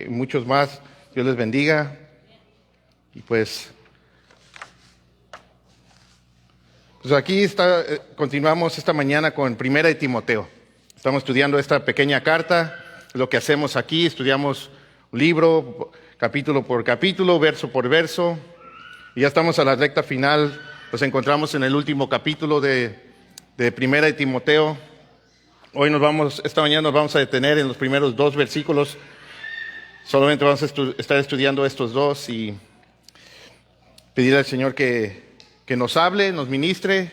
muchos más. Dios les bendiga. Y pues aquí continuamos esta mañana con Primera de Timoteo. Estamos estudiando esta pequeña carta. Lo que hacemos aquí, estudiamos un libro, capítulo por capítulo, verso por verso. Y ya estamos a la recta final. Nos encontramos en el último capítulo de Primera de Timoteo. Esta mañana nos vamos a detener en los primeros 2 versículos. Solamente vamos a estar estudiando estos 2 y pedirle al Señor que nos hable, nos ministre.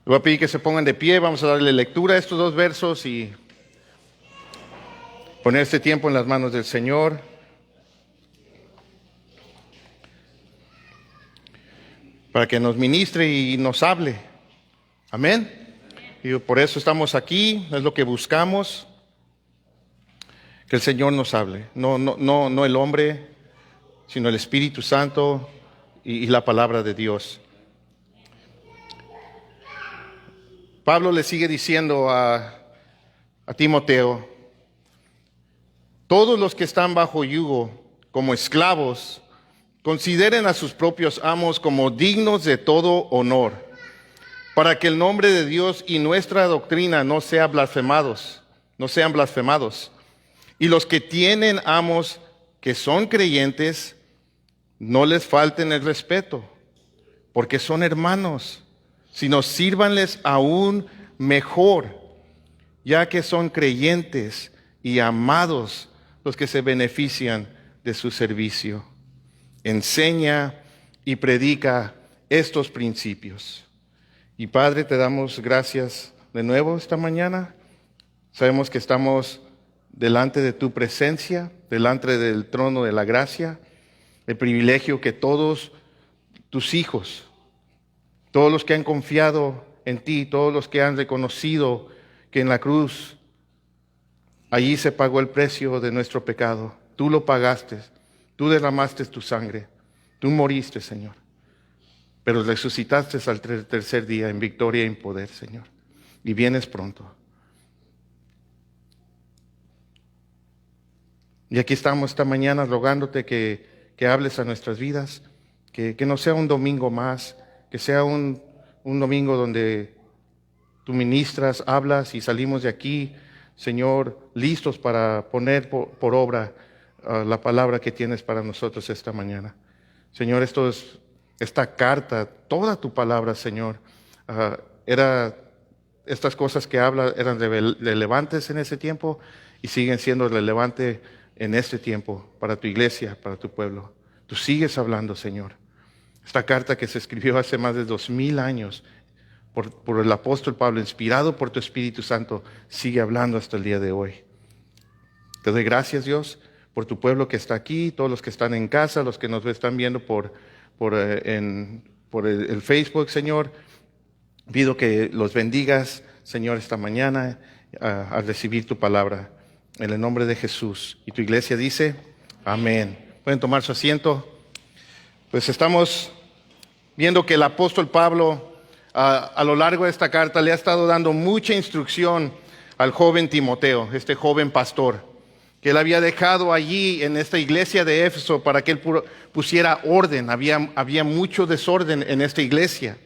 Le voy a pedir que se pongan de pie. Vamos a darle lectura a estos 2 versos y poner este tiempo en las manos del Señor. Para que nos ministre y nos hable. Amén. Y por eso estamos aquí, es lo que buscamos. Que el Señor nos hable. No el hombre, sino el Espíritu Santo y la palabra de Dios. Pablo le sigue diciendo a Timoteo: todos los que están bajo yugo como esclavos, consideren a sus propios amos como dignos de todo honor, para que el nombre de Dios y nuestra doctrina no sean blasfemados. Y los que tienen amos que son creyentes, no les falten el respeto, porque son hermanos, sino sírvanles aún mejor, ya que son creyentes y amados los que se benefician de su servicio. Enseña y predica estos principios. Y Padre, te damos gracias de nuevo esta mañana. Sabemos que estamos delante de tu presencia, delante del trono de la gracia, el privilegio que todos tus hijos, todos los que han confiado en ti, todos los que han reconocido que en la cruz, allí se pagó el precio de nuestro pecado. Tú lo pagaste, tú derramaste tu sangre, tú moriste, Señor, pero resucitaste al tercer día en victoria y en poder, Señor, y vienes pronto. Y aquí estamos esta mañana rogándote que hables a nuestras vidas, que no sea un domingo más, que sea un domingo donde tú ministras, hablas y salimos de aquí, Señor, listos para poner por obra la palabra que tienes para nosotros esta mañana. Señor, esta carta, toda tu palabra, Señor, estas cosas que habla eran relevantes en ese tiempo y siguen siendo relevantes en este tiempo, para tu iglesia, para tu pueblo. Tú sigues hablando, Señor. Esta carta que se escribió hace más de 2000 años por el apóstol Pablo, inspirado por tu Espíritu Santo, sigue hablando hasta el día de hoy. Te doy gracias, Dios, por tu pueblo que está aquí, todos los que están en casa, los que nos están viendo por el Facebook, Señor. Pido que los bendigas, Señor, esta mañana al recibir tu palabra. En el nombre de Jesús. Y tu iglesia dice, amén. Pueden tomar su asiento. Pues estamos viendo que el apóstol Pablo a lo largo de esta carta le ha estado dando mucha instrucción al joven Timoteo, este joven pastor, que él había dejado allí en esta iglesia de Éfeso para que él pusiera orden. Había mucho desorden en esta iglesia.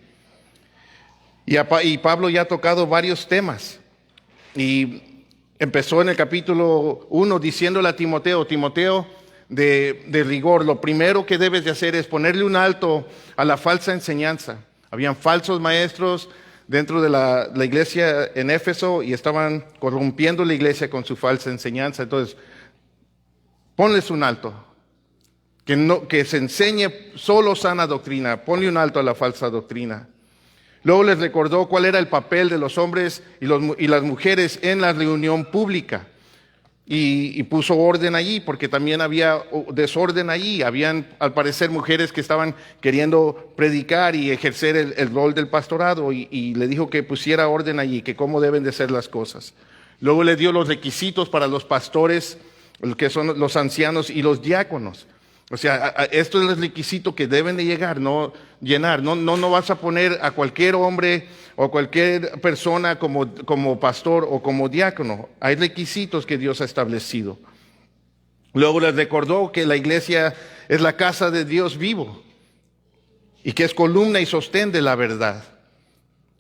Y Pablo ya ha tocado varios temas. Y empezó en el capítulo 1 diciéndole a Timoteo, de rigor, lo primero que debes de hacer es ponerle un alto a la falsa enseñanza. Habían falsos maestros dentro de la iglesia en Éfeso y estaban corrompiendo la iglesia con su falsa enseñanza. Entonces, ponles un alto. Que se enseñe solo sana doctrina. Ponle un alto a la falsa doctrina. Luego les recordó cuál era el papel de los hombres y las mujeres en la reunión pública. Y puso orden allí, porque también había desorden allí. Habían, al parecer, mujeres que estaban queriendo predicar y ejercer el rol del pastorado. Y le dijo que pusiera orden allí, que cómo deben de ser las cosas. Luego le dio los requisitos para los pastores, que son los ancianos y los diáconos. O sea, esto es el requisito que deben de llenar. No vas a poner a cualquier hombre o a cualquier persona como pastor o como diácono. Hay requisitos que Dios ha establecido. Luego les recordó que la iglesia es la casa de Dios vivo y que es columna y sostén de la verdad.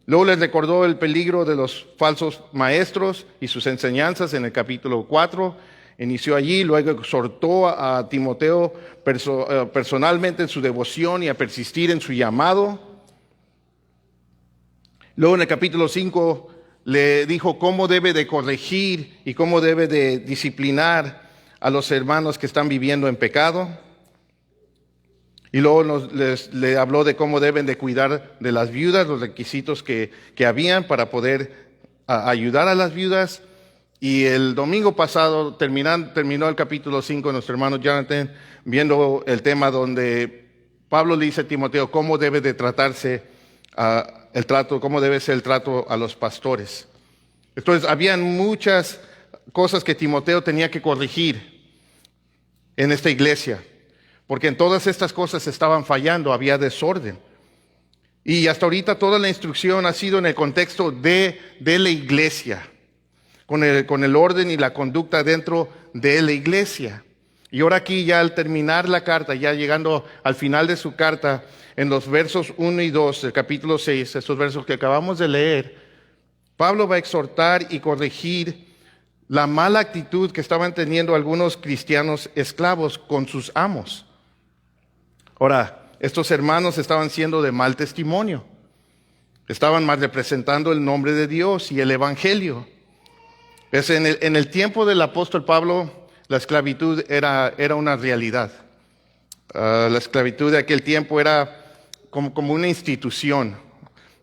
Luego les recordó el peligro de los falsos maestros y sus enseñanzas en el capítulo 4. Inició allí, luego exhortó a Timoteo personalmente en su devoción y a persistir en su llamado. Luego en el capítulo 5 le dijo cómo debe de corregir y cómo debe de disciplinar a los hermanos que están viviendo en pecado. Y luego le habló de cómo deben de cuidar de las viudas, los requisitos que habían para poder ayudar a las viudas. Y el domingo pasado terminó el capítulo 5, nuestro hermano Jonathan, viendo el tema donde Pablo le dice a Timoteo cómo debe de tratarse cómo debe ser el trato a los pastores. Entonces, habían muchas cosas que Timoteo tenía que corregir en esta iglesia, porque en todas estas cosas estaban fallando, había desorden. Y hasta ahorita toda la instrucción ha sido en el contexto de la iglesia, con el orden y la conducta dentro de la iglesia. Y ahora aquí ya al terminar la carta, ya llegando al final de su carta, en los versos 1 y 2 del capítulo 6, estos versos que acabamos de leer, Pablo va a exhortar y corregir la mala actitud que estaban teniendo algunos cristianos esclavos con sus amos. Ahora, estos hermanos estaban siendo de mal testimonio. Estaban mal representando el nombre de Dios y el evangelio. En el tiempo del apóstol Pablo, la esclavitud era una realidad. La esclavitud de aquel tiempo era como una institución.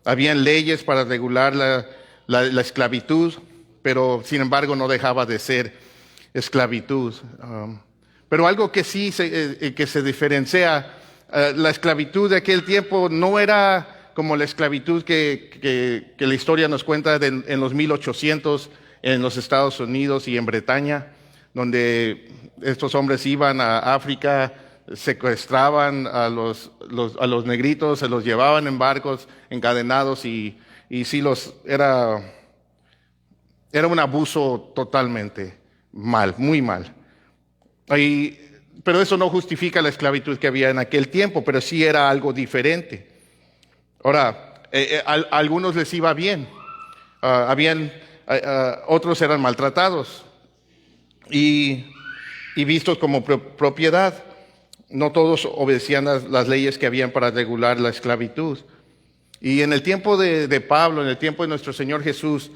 Habían leyes para regular la esclavitud, pero sin embargo no dejaba de ser esclavitud. Pero algo que sí que se diferencia, la esclavitud de aquel tiempo no era como la esclavitud que la historia nos cuenta en los 1800 en los Estados Unidos y en Bretaña, donde estos hombres iban a África, secuestraban a los negritos, se los llevaban en barcos encadenados y sí era un abuso totalmente mal, muy mal. Pero eso no justifica la esclavitud que había en aquel tiempo, pero sí era algo diferente. Ahora, a algunos les iba bien, otros eran maltratados y vistos como propiedad. No todos obedecían las leyes que habían para regular la esclavitud. Y en el tiempo de Pablo, en el tiempo de nuestro Señor Jesús,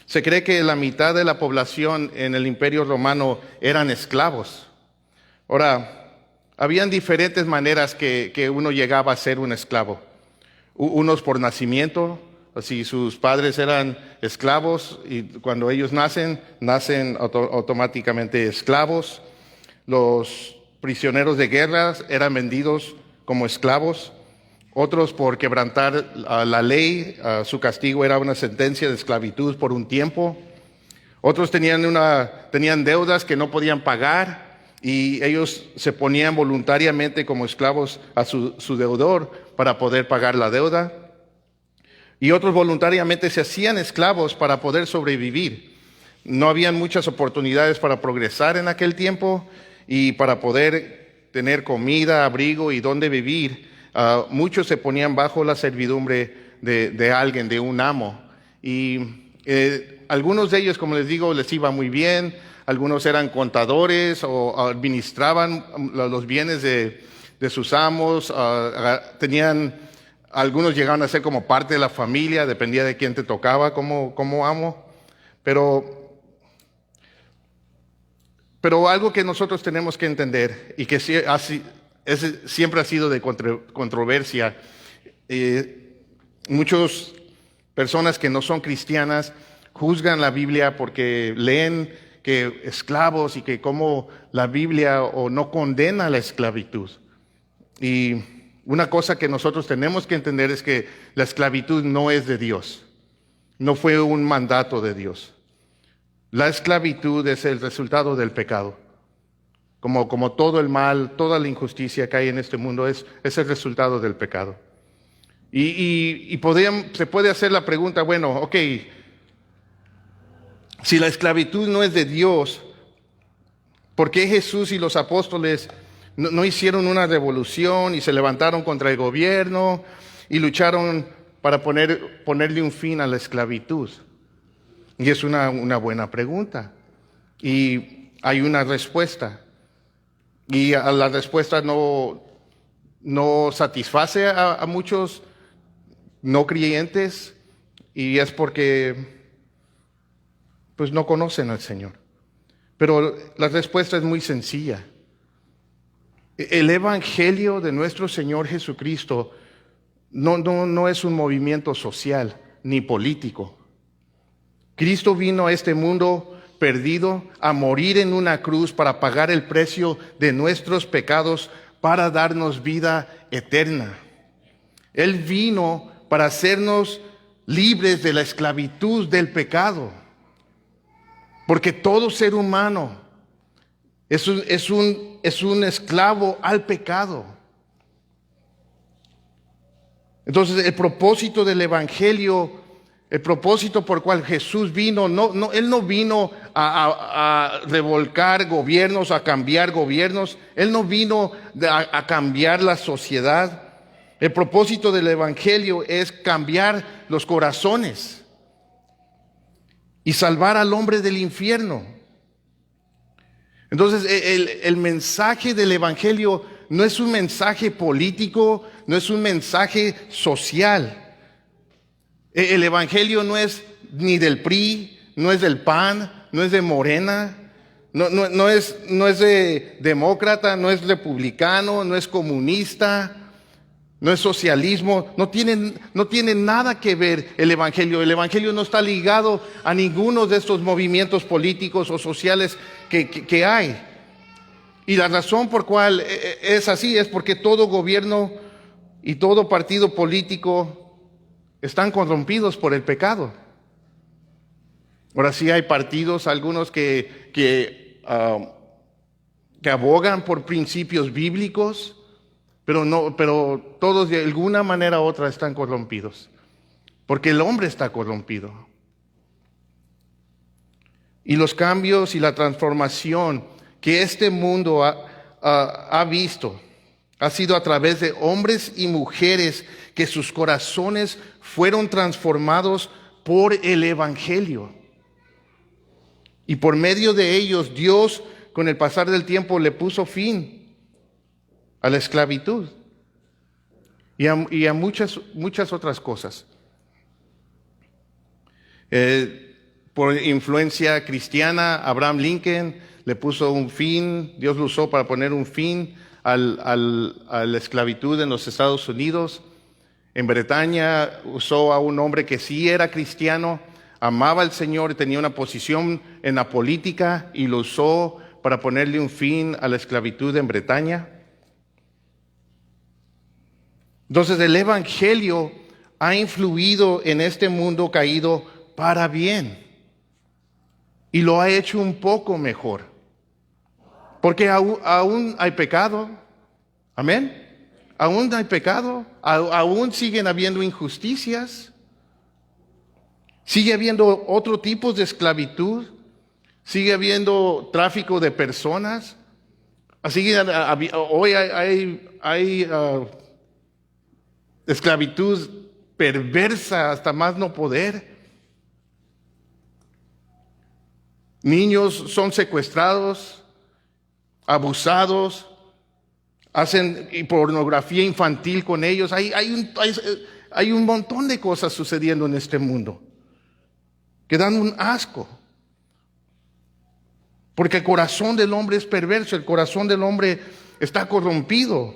se cree que la mitad de la población en el Imperio Romano eran esclavos. Ahora, habían diferentes maneras que uno llegaba a ser un esclavo. Unos por nacimiento, si sus padres eran esclavos y cuando ellos nacen automáticamente esclavos. Los prisioneros de guerra eran vendidos como esclavos. Otros por quebrantar la ley, su castigo era una sentencia de esclavitud por un tiempo. Otros tenían deudas que no podían pagar y ellos se ponían voluntariamente como esclavos a su deudor para poder pagar la deuda. Y otros voluntariamente se hacían esclavos para poder sobrevivir. No habían muchas oportunidades para progresar en aquel tiempo y para poder tener comida, abrigo y dónde vivir. Muchos se ponían bajo la servidumbre de alguien, de un amo. Y algunos de ellos, como les digo, les iba muy bien. Algunos eran contadores o administraban los bienes de sus amos. Algunos llegaban a ser como parte de la familia, dependía de quién te tocaba como amo. Pero algo que nosotros tenemos que entender y que siempre ha sido de controversia, muchas personas que no son cristianas juzgan la Biblia porque leen que esclavos y que como la Biblia o no condena la esclavitud. Y una cosa que nosotros tenemos que entender es que la esclavitud no es de Dios, no fue un mandato de Dios. La esclavitud es el resultado del pecado. Como todo el mal, toda la injusticia que hay en este mundo es el resultado del pecado. Y se puede hacer la pregunta, bueno, ok, si la esclavitud no es de Dios, ¿Por qué Jesús y los apóstoles no hicieron una revolución y se levantaron contra el gobierno y lucharon para ponerle un fin a la esclavitud? Y es una buena pregunta. Y hay una respuesta. Y a la respuesta no satisface a muchos no creyentes, y es porque pues no conocen al Señor. Pero la respuesta es muy sencilla. El Evangelio de nuestro Señor Jesucristo no es un movimiento social ni político. Cristo vino a este mundo perdido a morir en una cruz para pagar el precio de nuestros pecados, para darnos vida eterna. Él vino para hacernos libres de la esclavitud del pecado. Porque todo ser humano es un esclavo al pecado. Entonces, el propósito del Evangelio, el propósito por el cual Jesús vino, Él no vino a revolcar gobiernos, a cambiar gobiernos. Él no vino a cambiar la sociedad. El propósito del Evangelio es cambiar los corazones y salvar al hombre del infierno. Entonces, el mensaje del Evangelio no es un mensaje político, no es un mensaje social. El Evangelio no es ni del PRI, no es del PAN, no es de Morena, no es de demócrata, no es republicano, no es comunista, no es socialismo. No tiene nada que ver el Evangelio. El Evangelio no está ligado a ninguno de estos movimientos políticos o sociales que hay. Y la razón por cual es así es porque todo gobierno y todo partido político están corrompidos por el pecado. Ahora sí hay partidos, algunos que abogan por principios bíblicos, pero todos de alguna manera u otra están corrompidos, porque el hombre está corrompido. Y los cambios y la transformación que este mundo ha visto ha sido a través de hombres y mujeres que sus corazones fueron transformados por el Evangelio. Y por medio de ellos, Dios, con el pasar del tiempo, le puso fin a la esclavitud y a muchas otras cosas. Por influencia cristiana, Abraham Lincoln le puso un fin, Dios lo usó para poner un fin a la esclavitud en los Estados Unidos. En Bretaña usó a un hombre que sí era cristiano, amaba al Señor, tenía una posición en la política y lo usó para ponerle un fin a la esclavitud en Bretaña. Entonces el Evangelio ha influido en este mundo caído para bien y lo ha hecho un poco mejor, porque aún hay pecado, amén, aún hay pecado, aún siguen habiendo injusticias, sigue habiendo otro tipo de esclavitud, sigue habiendo tráfico de personas, hoy hay esclavitud perversa hasta más no poder. Niños son secuestrados, abusados, hacen pornografía infantil con ellos. Hay un montón de cosas sucediendo en este mundo que dan un asco. Porque el corazón del hombre es perverso, el corazón del hombre está corrompido.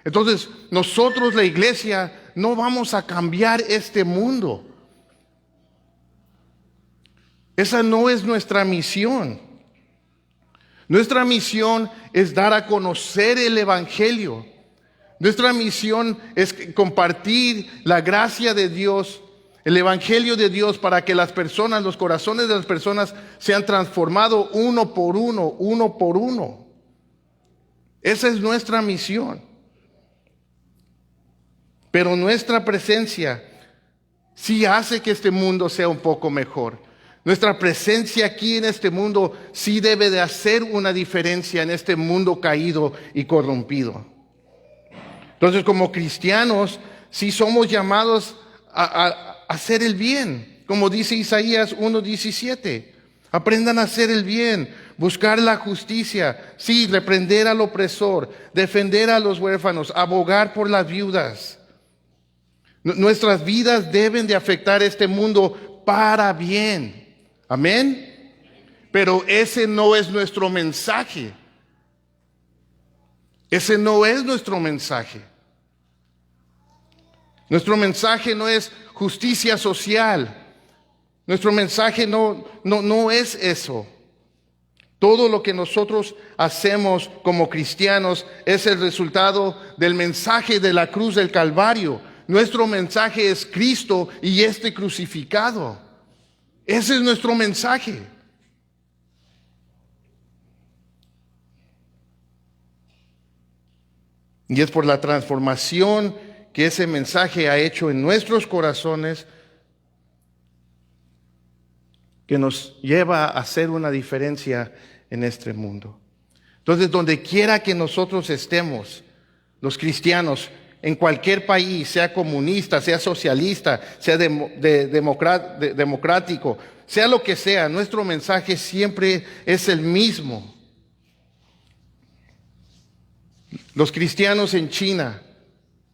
Entonces, nosotros, la iglesia, no vamos a cambiar este mundo. Esa no es nuestra misión. Nuestra misión es dar a conocer el Evangelio. Nuestra misión es compartir la gracia de Dios, el Evangelio de Dios, para que las personas, los corazones de las personas sean transformados uno por uno. Esa es nuestra misión. Pero nuestra presencia sí hace que este mundo sea un poco mejor. Nuestra presencia aquí en este mundo sí debe de hacer una diferencia en este mundo caído y corrompido. Entonces, como cristianos, sí somos llamados a hacer el bien, como dice Isaías 1:17. Aprendan a hacer el bien, buscar la justicia, sí, reprender al opresor, defender a los huérfanos, abogar por las viudas. Nuestras vidas deben de afectar este mundo para bien. Amén. Pero ese no es nuestro mensaje. Ese no es nuestro mensaje. Nuestro mensaje no es justicia social. Nuestro mensaje no es eso. Todo lo que nosotros hacemos como cristianos es el resultado del mensaje de la cruz del Calvario. Nuestro mensaje es Cristo y este crucificado. Ese es nuestro mensaje. Y es por la transformación que ese mensaje ha hecho en nuestros corazones que nos lleva a hacer una diferencia en este mundo. Entonces, donde quiera que nosotros estemos, los cristianos, en cualquier país, sea comunista, sea socialista, sea democrático, sea lo que sea, nuestro mensaje siempre es el mismo. Los cristianos en China,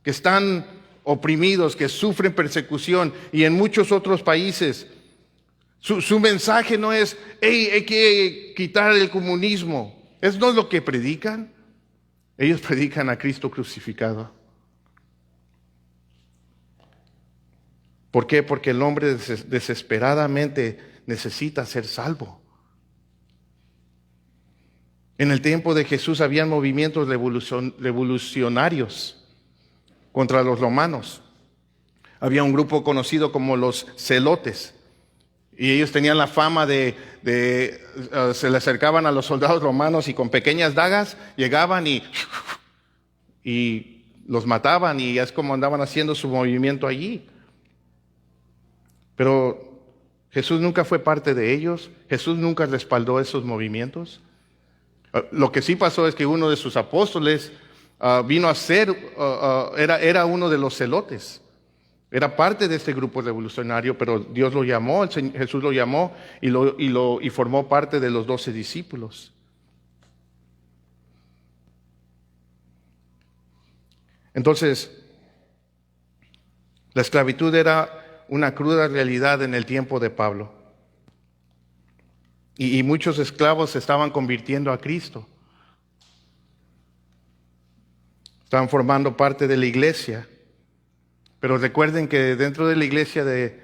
que están oprimidos, que sufren persecución, y en muchos otros países, su mensaje no es, hey, hay que quitar el comunismo. ¿Es no lo que predican? Ellos predican a Cristo crucificado. ¿Por qué? Porque el hombre desesperadamente necesita ser salvo. En el tiempo de Jesús habían movimientos revolucionarios contra los romanos. Había un grupo conocido como los celotes. Y ellos tenían la fama se le acercaban a los soldados romanos y con pequeñas dagas llegaban y los mataban, y es como andaban haciendo su movimiento allí. Pero Jesús nunca fue parte de ellos. Jesús nunca respaldó esos movimientos. Lo que sí pasó es que uno de sus apóstoles vino a ser, era uno de los celotes. Era parte de este grupo revolucionario, pero Dios lo llamó, Jesús lo llamó y formó parte de los 12 discípulos. Entonces, la esclavitud era una cruda realidad en el tiempo de Pablo. Y muchos esclavos se estaban convirtiendo a Cristo. Estaban formando parte de la iglesia. Pero recuerden que dentro de la iglesia de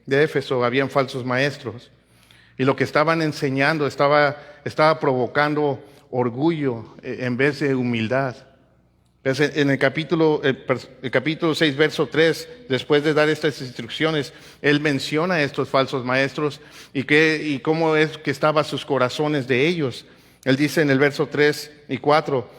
Éfeso habían falsos maestros. Y lo que estaban enseñando estaba provocando orgullo en vez de humildad. En el capítulo 6, verso 3, después de dar estas instrucciones, él menciona a estos falsos maestros y cómo es que estaban sus corazones de ellos. Él dice en el verso 3 y 4,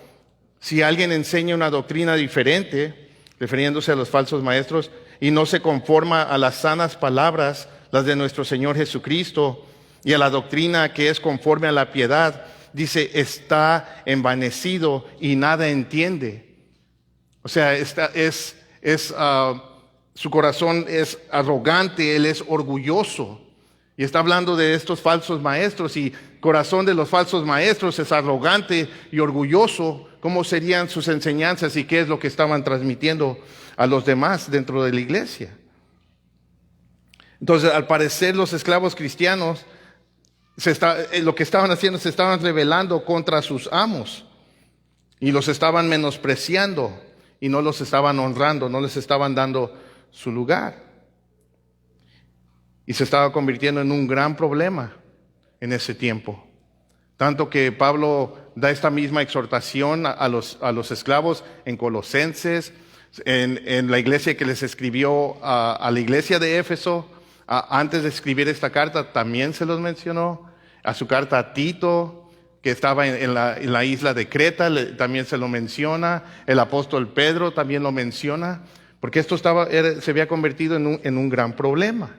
si alguien enseña una doctrina diferente, refiriéndose a los falsos maestros, y no se conforma a las sanas palabras, las de nuestro Señor Jesucristo, y a la doctrina que es conforme a la piedad, dice, está envanecido y nada entiende. O sea, su corazón es arrogante, él es orgulloso. Y está hablando de estos falsos maestros, y el corazón de los falsos maestros es arrogante y orgulloso. ¿Cómo serían sus enseñanzas y qué es lo que estaban transmitiendo a los demás dentro de la iglesia? Entonces, al parecer, los esclavos cristianos, lo que estaban haciendo, se estaban rebelando contra sus amos y los estaban menospreciando. Y no los estaban honrando, no les estaban dando su lugar. Y se estaba convirtiendo en un gran problema en ese tiempo. Tanto que Pablo da esta misma exhortación a los esclavos en Colosenses, en la iglesia que les escribió a la iglesia de Éfeso. Antes de escribir esta carta también se los mencionó. A su carta a Tito, que estaba en la isla de Creta, también se lo menciona. El apóstol Pedro también lo menciona, porque esto se había convertido en un gran problema.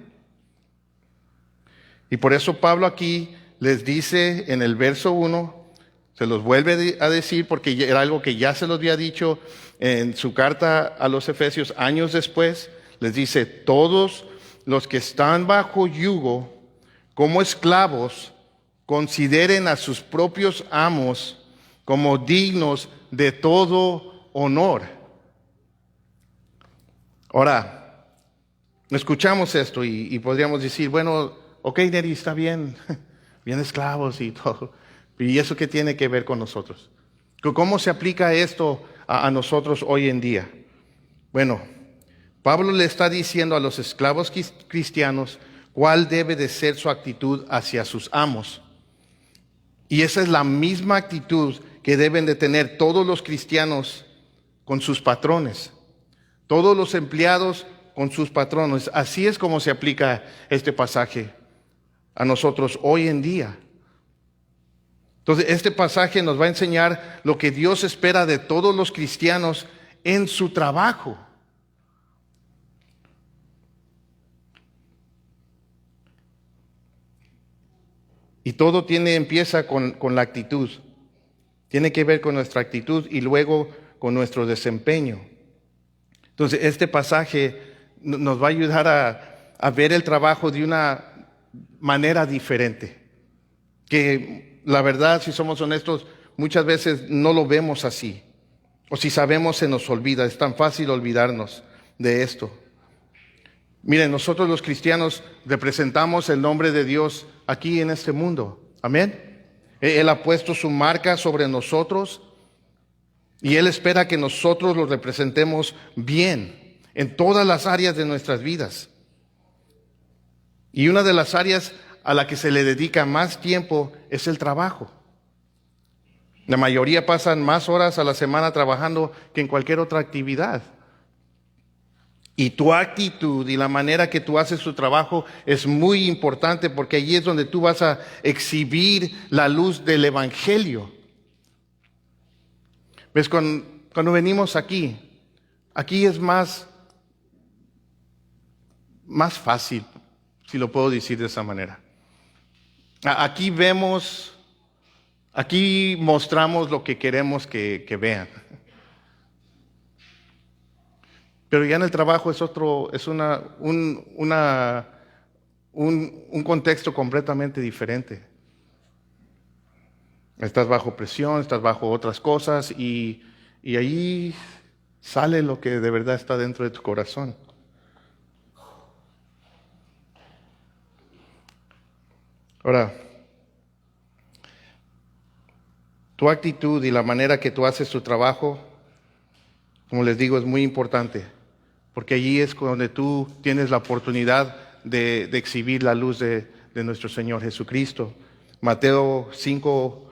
Y por eso Pablo aquí les dice en el verso 1, se los vuelve a decir porque era algo que ya se los había dicho en su carta a los Efesios años después. Les dice, todos los que están bajo yugo como esclavos, consideren a sus propios amos como dignos de todo honor. Ahora, escuchamos esto y podríamos decir, bueno, ok, Neri, está bien, bien esclavos y todo. ¿Y eso qué tiene que ver con nosotros? ¿Cómo se aplica esto a nosotros hoy en día? Bueno, Pablo le está diciendo a los esclavos cristianos cuál debe de ser su actitud hacia sus amos. Y esa es la misma actitud que deben de tener todos los cristianos con sus patrones. Todos los empleados con sus patrones. Así es como se aplica este pasaje a nosotros hoy en día. Entonces, este pasaje nos va a enseñar lo que Dios espera de todos los cristianos en su trabajo. Y todo empieza con la actitud. Tiene que ver con nuestra actitud y luego con nuestro desempeño. Entonces, este pasaje nos va a ayudar a ver el trabajo de una manera diferente. Que la verdad, si somos honestos, muchas veces no lo vemos así. O si sabemos, se nos olvida. Es tan fácil olvidarnos de esto. Miren, nosotros los cristianos representamos el nombre de Dios aquí en este mundo. Amén. Él ha puesto su marca sobre nosotros y Él espera que nosotros lo representemos bien en todas las áreas de nuestras vidas. Y una de las áreas a la que se le dedica más tiempo es el trabajo. La mayoría pasan más horas a la semana trabajando que en cualquier otra actividad. Y tu actitud y la manera que tú haces tu trabajo es muy importante porque allí es donde tú vas a exhibir la luz del Evangelio. ¿Ves? Cuando venimos aquí es más fácil, si lo puedo decir de esa manera. Aquí mostramos lo que queremos que vean. Pero ya en el trabajo es un contexto completamente diferente. Estás bajo presión, estás bajo otras cosas y ahí sale lo que de verdad está dentro de tu corazón. Ahora, tu actitud y la manera que tú haces tu trabajo, como les digo, es muy importante, porque allí es donde tú tienes la oportunidad de exhibir la luz de nuestro Señor Jesucristo. Mateo 5,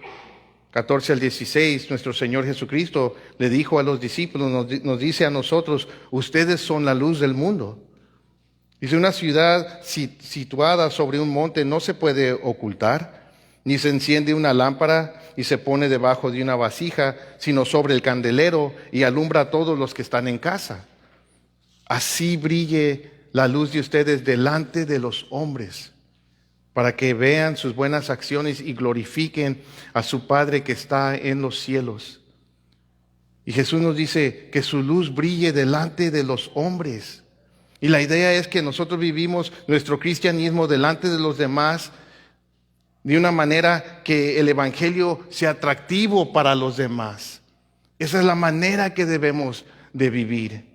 14 al 16, nuestro Señor Jesucristo le dijo a los discípulos, nos dice a nosotros, ustedes son la luz del mundo. Dice, una ciudad situada sobre un monte no se puede ocultar, ni se enciende una lámpara y se pone debajo de una vasija, sino sobre el candelero y alumbra a todos los que están en casa. Así brille la luz de ustedes delante de los hombres, para que vean sus buenas acciones y glorifiquen a su Padre que está en los cielos. Y Jesús nos dice que su luz brille delante de los hombres. Y la idea es que nosotros vivimos nuestro cristianismo delante de los demás de una manera que el Evangelio sea atractivo para los demás. Esa es la manera que debemos de vivir.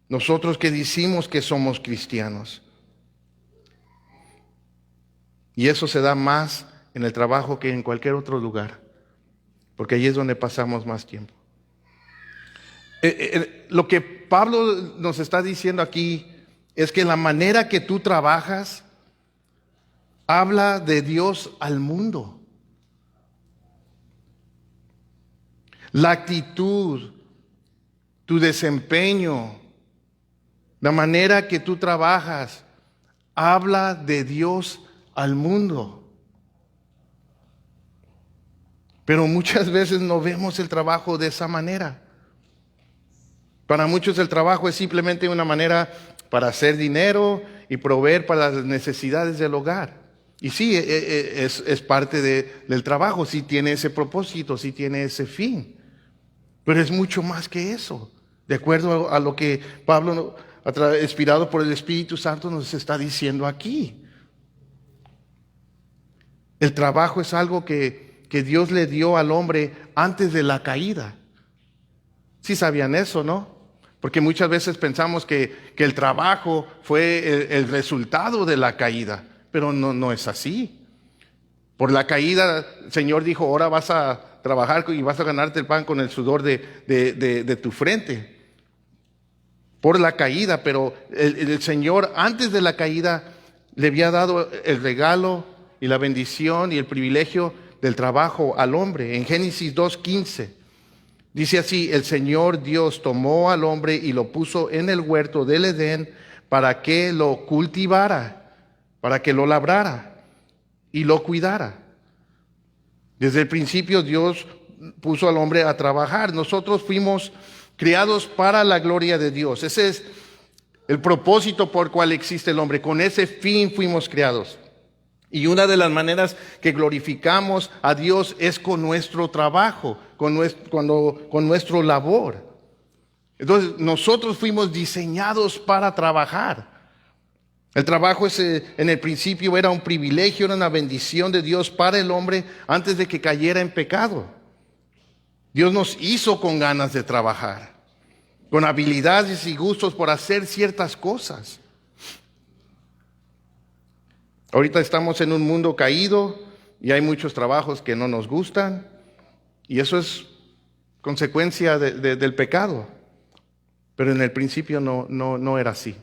Nosotros que decimos que somos cristianos. Y eso se da más en el trabajo que en cualquier otro lugar, porque allí es donde pasamos más tiempo. Lo que Pablo nos está diciendo aquí es que la manera que tú trabajas habla de Dios al mundo. La actitud, tu desempeño, la manera que tú trabajas, habla de Dios al mundo. Pero muchas veces no vemos el trabajo de esa manera. Para muchos el trabajo es simplemente una manera para hacer dinero y proveer para las necesidades del hogar. Y sí, es parte del trabajo, sí tiene ese propósito, sí tiene ese fin. Pero es mucho más que eso. De acuerdo a lo que Pablo, inspirado por el Espíritu Santo, nos está diciendo aquí. El trabajo es algo que Dios le dio al hombre antes de la caída. Sí sabían eso, ¿no? Porque muchas veces pensamos que el trabajo fue el resultado de la caída, pero no es así. Por la caída, el Señor dijo, ahora vas a trabajar y vas a ganarte el pan con el sudor de tu frente. Por la caída, pero el Señor antes de la caída le había dado el regalo y la bendición y el privilegio del trabajo al hombre. En Génesis 2:15 dice así, el Señor Dios tomó al hombre y lo puso en el huerto del Edén para que lo cultivara, para que lo labrara y lo cuidara. Desde el principio Dios puso al hombre a trabajar. Nosotros fuimos creados para la gloria de Dios. Ese es el propósito por el cual existe el hombre. Con ese fin fuimos creados. Y una de las maneras que glorificamos a Dios es con nuestro trabajo, con nuestro labor. Entonces, nosotros fuimos diseñados para trabajar. El trabajo en el principio era un privilegio, era una bendición de Dios para el hombre antes de que cayera en pecado. Dios nos hizo con ganas de trabajar, con habilidades y gustos por hacer ciertas cosas. Ahorita estamos en un mundo caído y hay muchos trabajos que no nos gustan y eso es consecuencia del pecado. Pero en el principio no era así.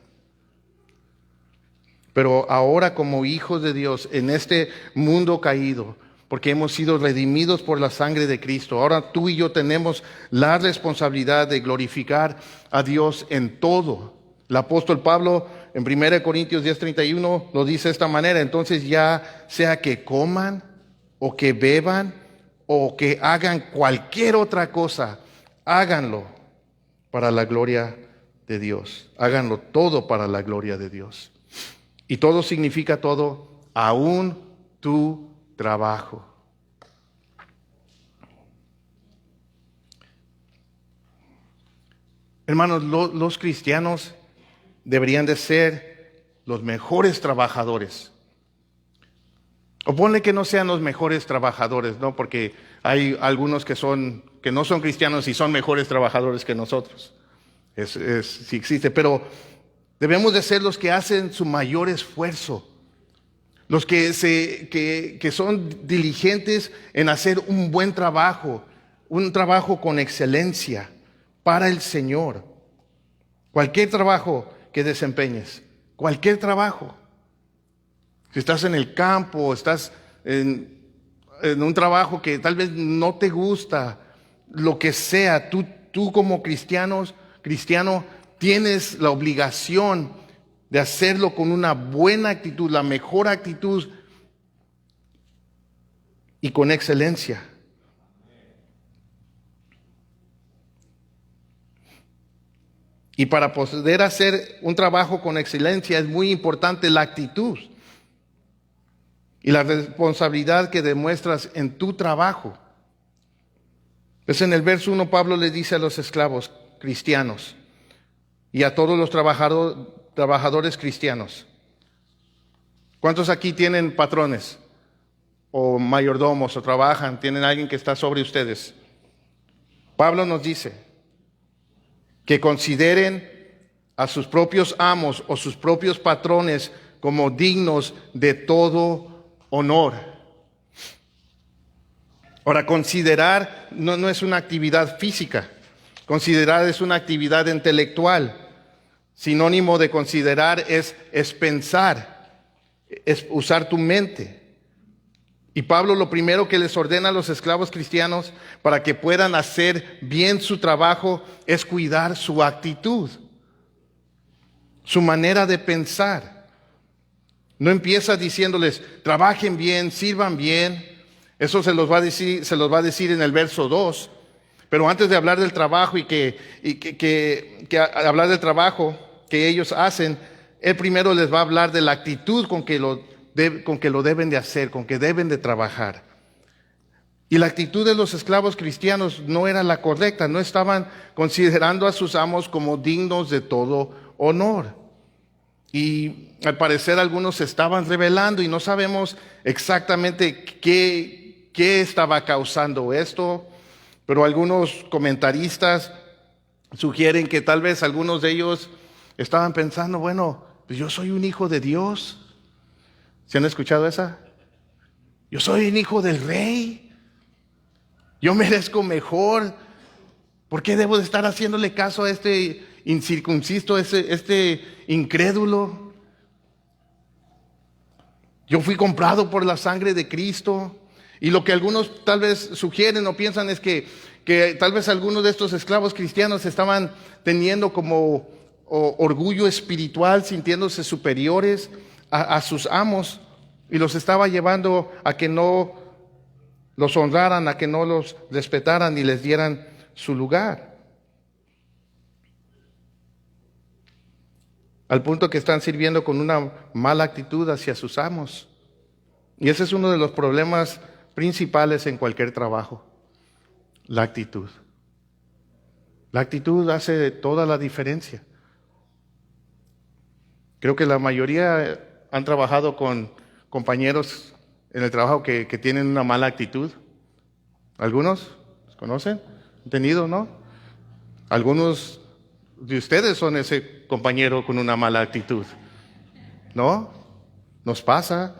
Pero ahora como hijos de Dios en este mundo caído, porque hemos sido redimidos por la sangre de Cristo, ahora tú y yo tenemos la responsabilidad de glorificar a Dios en todo. El apóstol Pablo en 1 Corintios 10:31 lo dice de esta manera, entonces ya sea que coman o que beban o que hagan cualquier otra cosa, háganlo para la gloria de Dios. Háganlo todo para la gloria de Dios. Y todo significa todo, aún tu trabajo. Hermanos, los cristianos deberían de ser los mejores trabajadores. O ponle que no sean los mejores trabajadores, ¿no? Porque hay algunos que no son cristianos y son mejores trabajadores que nosotros. Sí existe, pero debemos de ser los que hacen su mayor esfuerzo. Los que son diligentes en hacer un buen trabajo, un trabajo con excelencia para el Señor. Cualquier trabajo que desempeñes, cualquier trabajo. Si estás en el campo, estás en un trabajo que tal vez no te gusta, lo que sea, tú como cristiano tienes la obligación de hacerlo con una buena actitud, la mejor actitud y con excelencia. Y para poder hacer un trabajo con excelencia es muy importante la actitud y la responsabilidad que demuestras en tu trabajo. Pues en el verso 1 Pablo le dice a los esclavos cristianos y a todos los trabajadores cristianos. ¿Cuántos aquí tienen patrones o mayordomos o trabajan, tienen alguien que está sobre ustedes? Pablo nos dice que consideren a sus propios amos o sus propios patrones como dignos de todo honor. Ahora, considerar no es una actividad física, considerar es una actividad intelectual. Sinónimo de considerar es pensar, es usar tu mente. Y Pablo lo primero que les ordena a los esclavos cristianos para que puedan hacer bien su trabajo es cuidar su actitud, su manera de pensar. No empieza diciéndoles, trabajen bien, sirvan bien. Eso se los va a decir en el verso 2. Pero antes de hablar del trabajo y hablar del trabajo que ellos hacen, él primero les va a hablar de la actitud con que lo con que lo deben de hacer, con que deben de trabajar. Y la actitud de los esclavos cristianos no era la correcta, no estaban considerando a sus amos como dignos de todo honor. Y al parecer algunos se estaban rebelando y no sabemos exactamente qué estaba causando esto, pero algunos comentaristas sugieren que tal vez algunos de ellos estaban pensando, bueno, pues yo soy un hijo de Dios. ¿Se han escuchado esa? Yo soy un hijo del rey. Yo merezco mejor. ¿Por qué debo de estar haciéndole caso a este incircunciso, este incrédulo? Yo fui comprado por la sangre de Cristo. Y lo que algunos tal vez sugieren o piensan es que tal vez algunos de estos esclavos cristianos estaban teniendo como orgullo espiritual, sintiéndose superiores a sus amos, y los estaba llevando a que no los honraran, a que no los respetaran y les dieran su lugar. Al punto que están sirviendo con una mala actitud hacia sus amos. Y ese es uno de los problemas principales en cualquier trabajo, la actitud. La actitud hace toda la diferencia. Creo que la mayoría han trabajado con compañeros en el trabajo que tienen una mala actitud. ¿Algunos los conocen? ¿Han tenido, no? Algunos de ustedes son ese compañero con una mala actitud, ¿no? Nos pasa.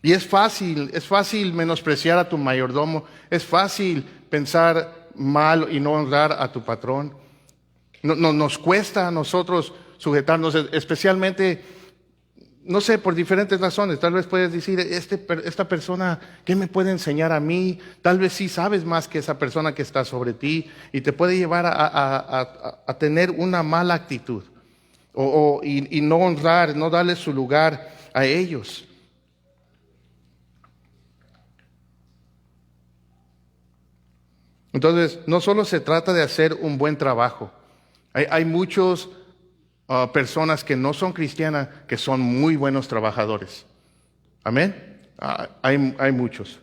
Y es fácil menospreciar a tu mayordomo, es fácil pensar mal y no honrar a tu patrón. Nos cuesta a nosotros sujetarnos, especialmente, no sé, por diferentes razones. Tal vez puedes decir, esta persona, ¿qué me puede enseñar a mí? Tal vez sí sabes más que esa persona que está sobre ti y te puede llevar a tener una mala actitud y no honrar, no darle su lugar a ellos. Entonces, no solo se trata de hacer un buen trabajo. Hay muchas personas que no son cristianas que son muy buenos trabajadores. Amén. Hay muchos.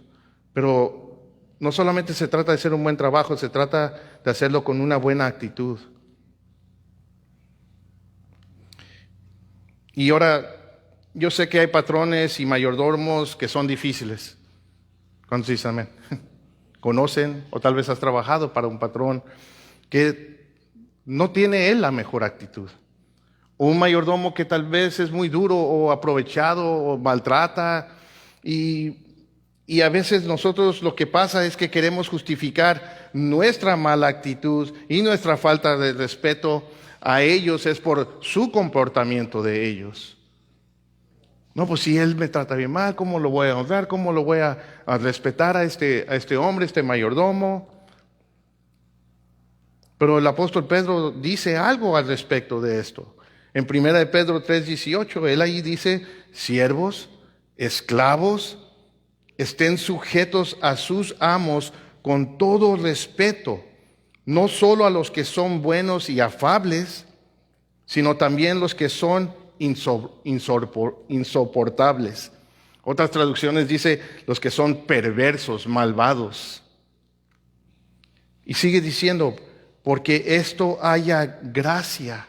Pero no solamente se trata de hacer un buen trabajo, se trata de hacerlo con una buena actitud. Y ahora, yo sé que hay patrones y mayordomos que son difíciles. ¿Cuántos dicen amén? Conocen o tal vez has trabajado para un patrón que no tiene él la mejor actitud. O un mayordomo que tal vez es muy duro o aprovechado o maltrata. Y a veces nosotros lo que pasa es que queremos justificar nuestra mala actitud y nuestra falta de respeto a ellos es por su comportamiento de ellos. No, pues si él me trata bien mal, ¿cómo lo voy a honrar? ¿Cómo lo voy a respetar a este hombre, este mayordomo? Pero el apóstol Pedro dice algo al respecto de esto. En 1 Pedro 3:18, él ahí dice, siervos, esclavos, estén sujetos a sus amos con todo respeto, no solo a los que son buenos y afables, sino también los que son insoportables. Otras traducciones dice los que son perversos, malvados. Y sigue diciendo, porque esto haya gracia.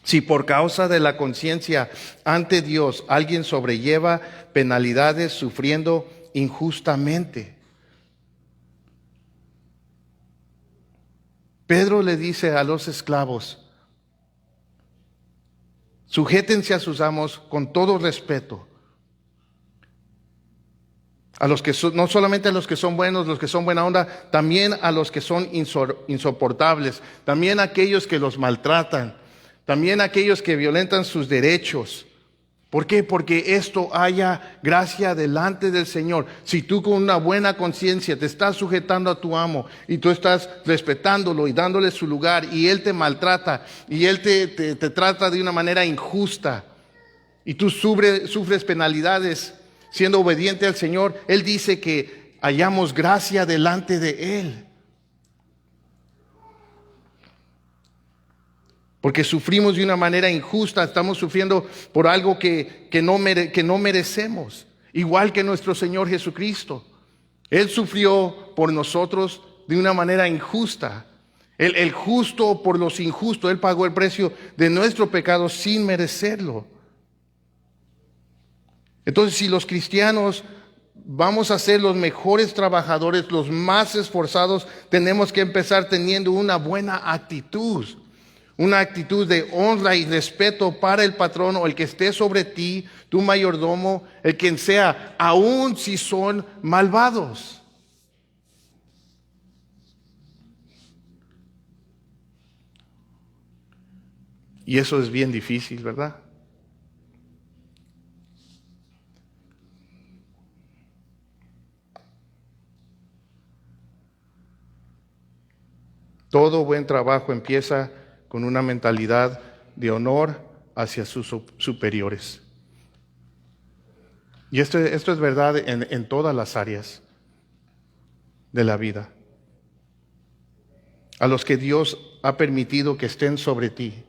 Si por causa de la conciencia ante Dios alguien sobrelleva penalidades sufriendo injustamente. Pedro le dice a los esclavos, sujétense a sus amos con todo respeto. A los que no solamente a los que son buenos, los que son buena onda, también a los que son insoportables, también a aquellos que los maltratan, también a aquellos que violentan sus derechos. ¿Por qué? Porque esto haya gracia delante del Señor. Si tú con una buena conciencia te estás sujetando a tu amo y tú estás respetándolo y dándole su lugar y él te maltrata y él te trata de una manera injusta y tú sufres penalidades siendo obediente al Señor, Él dice que hallamos gracia delante de Él. Porque sufrimos de una manera injusta, estamos sufriendo por algo que no merecemos. Igual que nuestro Señor Jesucristo. Él sufrió por nosotros de una manera injusta. El justo por los injustos. Él pagó el precio de nuestro pecado sin merecerlo. Entonces, si los cristianos vamos a ser los mejores trabajadores, los más esforzados, tenemos que empezar teniendo una buena actitud. Una actitud de honra y respeto para el patrón o el que esté sobre ti, tu mayordomo, el quien sea, aun si son malvados. Y eso es bien difícil, ¿verdad? Todo buen trabajo empieza con una mentalidad de honor hacia sus superiores. Y esto es verdad en todas las áreas de la vida. A los que Dios ha permitido que estén sobre ti.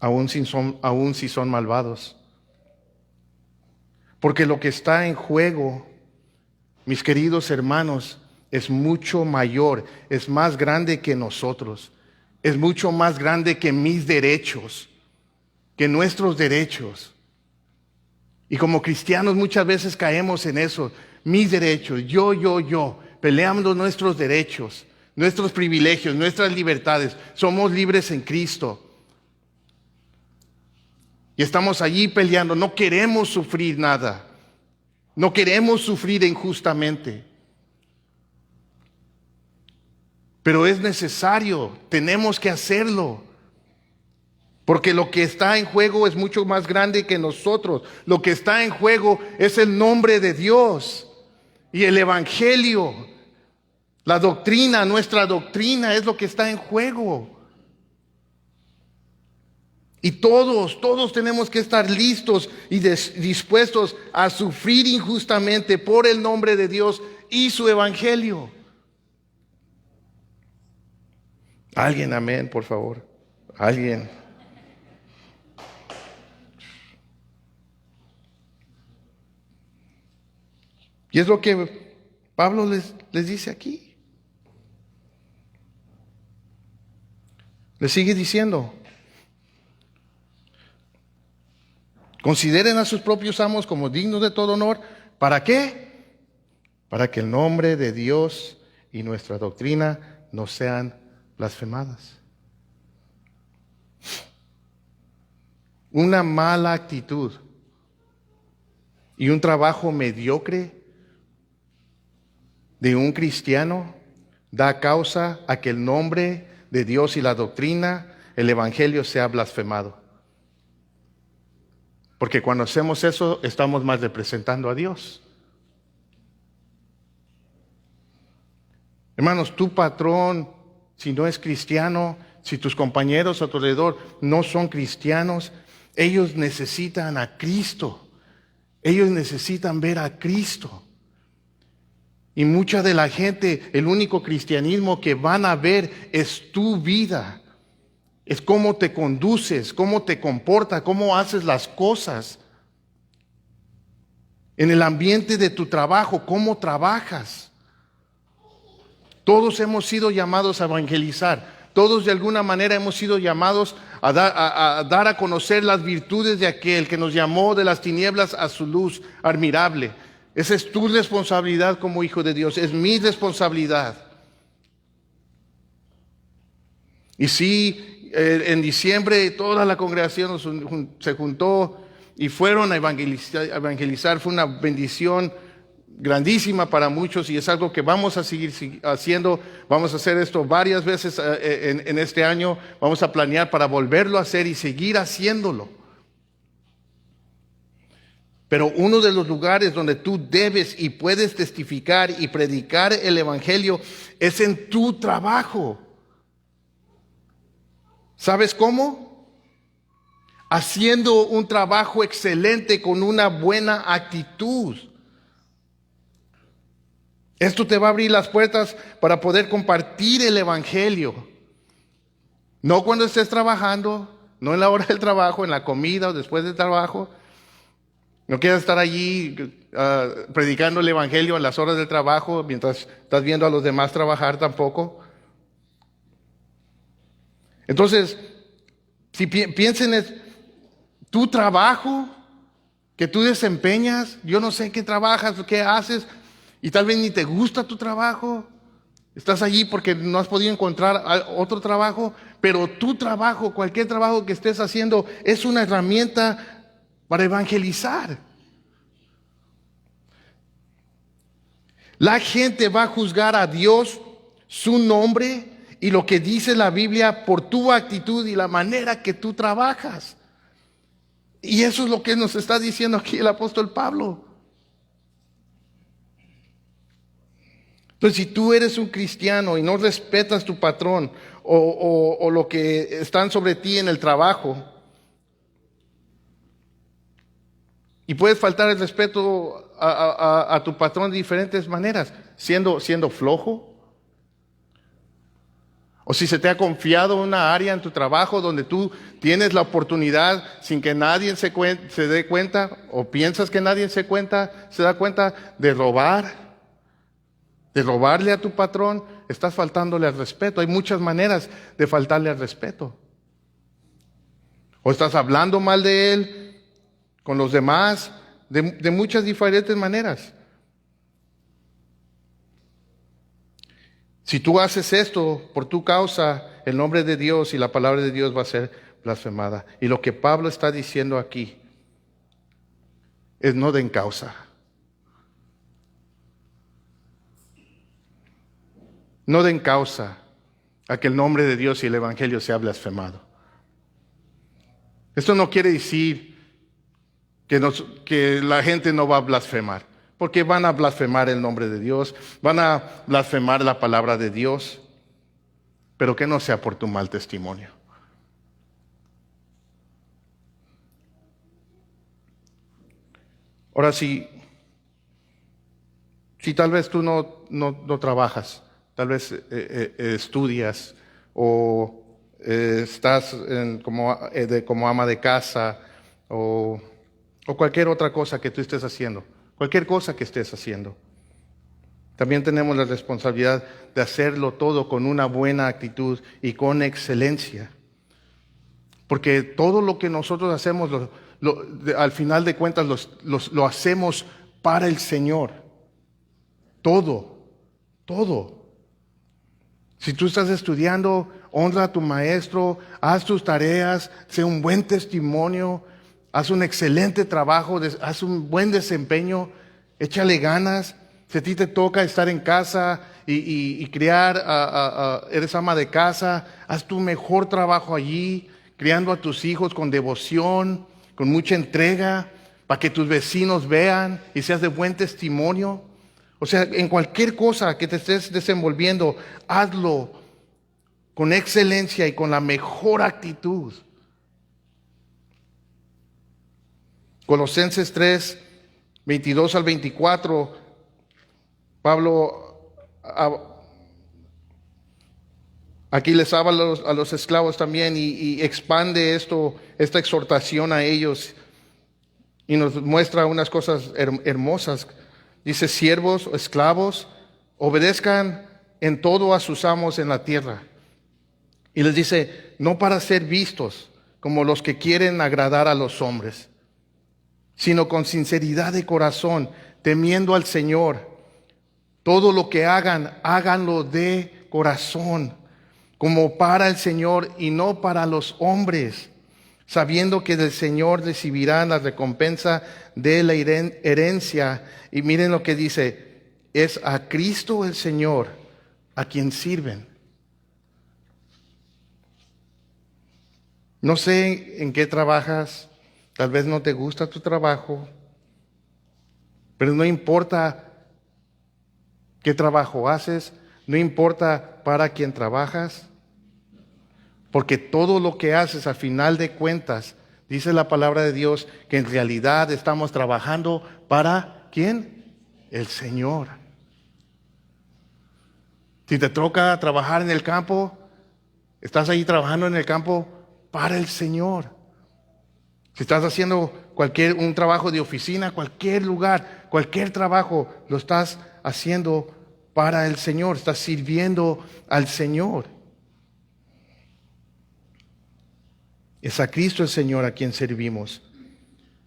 Aun si son malvados. Porque lo que está en juego, mis queridos hermanos, es mucho mayor, es más grande que nosotros, es mucho más grande que mis derechos, que nuestros derechos. Y como cristianos muchas veces caemos en eso, mis derechos, yo, peleando nuestros derechos, nuestros privilegios, nuestras libertades. Somos libres en Cristo. Y estamos allí peleando, no queremos sufrir nada. No queremos sufrir injustamente. Pero es necesario, tenemos que hacerlo. Porque lo que está en juego es mucho más grande que nosotros. Lo que está en juego es el nombre de Dios y el Evangelio. La doctrina, nuestra doctrina es lo que está en juego. Y todos tenemos que estar listos y dispuestos a sufrir injustamente por el nombre de Dios y su evangelio. Alguien, amén, por favor. Alguien. Y es lo que Pablo les dice aquí. Les sigue diciendo. Consideren a sus propios amos como dignos de todo honor. ¿Para qué? Para que el nombre de Dios y nuestra doctrina no sean blasfemadas. Una mala actitud y un trabajo mediocre de un cristiano da causa a que el nombre de Dios y la doctrina, el evangelio, sea blasfemado. Porque cuando hacemos eso, estamos más representando a Dios. Hermanos, tu patrón, si no es cristiano, si tus compañeros a tu alrededor no son cristianos, ellos necesitan a Cristo. Ellos necesitan ver a Cristo. Y mucha de la gente, el único cristianismo que van a ver es tu vida. Es cómo te conduces, cómo te comportas, cómo haces las cosas. En el ambiente de tu trabajo, cómo trabajas. Todos hemos sido llamados a evangelizar. Todos de alguna manera hemos sido llamados a dar a conocer las virtudes de aquel que nos llamó de las tinieblas a su luz admirable. Esa es tu responsabilidad como hijo de Dios, es mi responsabilidad. Y sí, en diciembre toda la congregación se juntó y fueron a evangelizar. Fue una bendición grandísima para muchos y es algo que vamos a seguir haciendo. Vamos a hacer esto varias veces en este año. Vamos a planear para volverlo a hacer y seguir haciéndolo. Pero uno de los lugares donde tú debes y puedes testificar y predicar el evangelio es en tu trabajo. ¿Sabes cómo? Haciendo un trabajo excelente con una buena actitud. Esto te va a abrir las puertas para poder compartir el evangelio. No cuando estés trabajando, no en la hora del trabajo, en la comida o después del trabajo. No quieras estar allí predicando el evangelio en las horas del trabajo mientras estás viendo a los demás trabajar tampoco. Entonces, si piensen en tu trabajo que tú desempeñas, yo no sé qué trabajas, qué haces, y tal vez ni te gusta tu trabajo. Estás allí porque no has podido encontrar otro trabajo, pero tu trabajo, cualquier trabajo que estés haciendo, es una herramienta para evangelizar. La gente va a juzgar a Dios, su nombre y lo que dice la Biblia por tu actitud y la manera que tú trabajas. Y eso es lo que nos está diciendo aquí el apóstol Pablo. Entonces, si tú eres un cristiano y no respetas tu patrón o lo que están sobre ti en el trabajo, y puedes faltar el respeto a tu patrón de diferentes maneras, siendo flojo, o si se te ha confiado una área en tu trabajo donde tú tienes la oportunidad sin que nadie se dé cuenta, o piensas que nadie se da cuenta de robarle a tu patrón, estás faltándole al respeto. Hay muchas maneras de faltarle al respeto. O estás hablando mal de él con los demás, de muchas diferentes maneras. Si tú haces esto por tu causa, el nombre de Dios y la palabra de Dios va a ser blasfemada. Y lo que Pablo está diciendo aquí es no den causa. No den causa a que el nombre de Dios y el evangelio sea blasfemado. Esto no quiere decir que la gente no va a blasfemar, porque van a blasfemar el nombre de Dios, van a blasfemar la palabra de Dios, pero que no sea por tu mal testimonio. Ahora, si tal vez tú no trabajas, tal vez estudias o estás como ama de casa o cualquier otra cosa que tú estés haciendo, cualquier cosa que estés haciendo. También tenemos la responsabilidad de hacerlo todo con una buena actitud y con excelencia. Porque todo lo que nosotros hacemos, al final de cuentas, lo hacemos para el Señor. Todo. Si tú estás estudiando, honra a tu maestro, haz tus tareas, sé un buen testimonio, haz un excelente trabajo, haz un buen desempeño, échale ganas. Si a ti te toca estar en casa y criar, eres ama de casa, haz tu mejor trabajo allí, criando a tus hijos con devoción, con mucha entrega, para que tus vecinos vean y seas de buen testimonio. O sea, en cualquier cosa que te estés desenvolviendo, hazlo con excelencia y con la mejor actitud. Colosenses 3, 22 al 24, Pablo aquí les habla a los esclavos también y expande esta exhortación a ellos y nos muestra unas cosas hermosas. Dice: siervos o esclavos, obedezcan en todo a sus amos en la tierra. Y les dice: no para ser vistos como los que quieren agradar a los hombres, sino con sinceridad de corazón, temiendo al Señor. Todo lo que hagan, háganlo de corazón, como para el Señor y no para los hombres, sabiendo que del Señor recibirán la recompensa de la herencia. Y miren lo que dice: es a Cristo el Señor a quien sirven. No sé en qué trabajas, tal vez no te gusta tu trabajo, pero no importa qué trabajo haces, no importa para quién trabajas, porque todo lo que haces, al final de cuentas, dice la palabra de Dios que en realidad estamos trabajando para ¿quién? El Señor. Si te toca trabajar en el campo, estás ahí trabajando en el campo para el Señor. Si estás haciendo un trabajo de oficina, cualquier lugar, cualquier trabajo, lo estás haciendo para el Señor, estás sirviendo al Señor. Es a Cristo el Señor a quien servimos.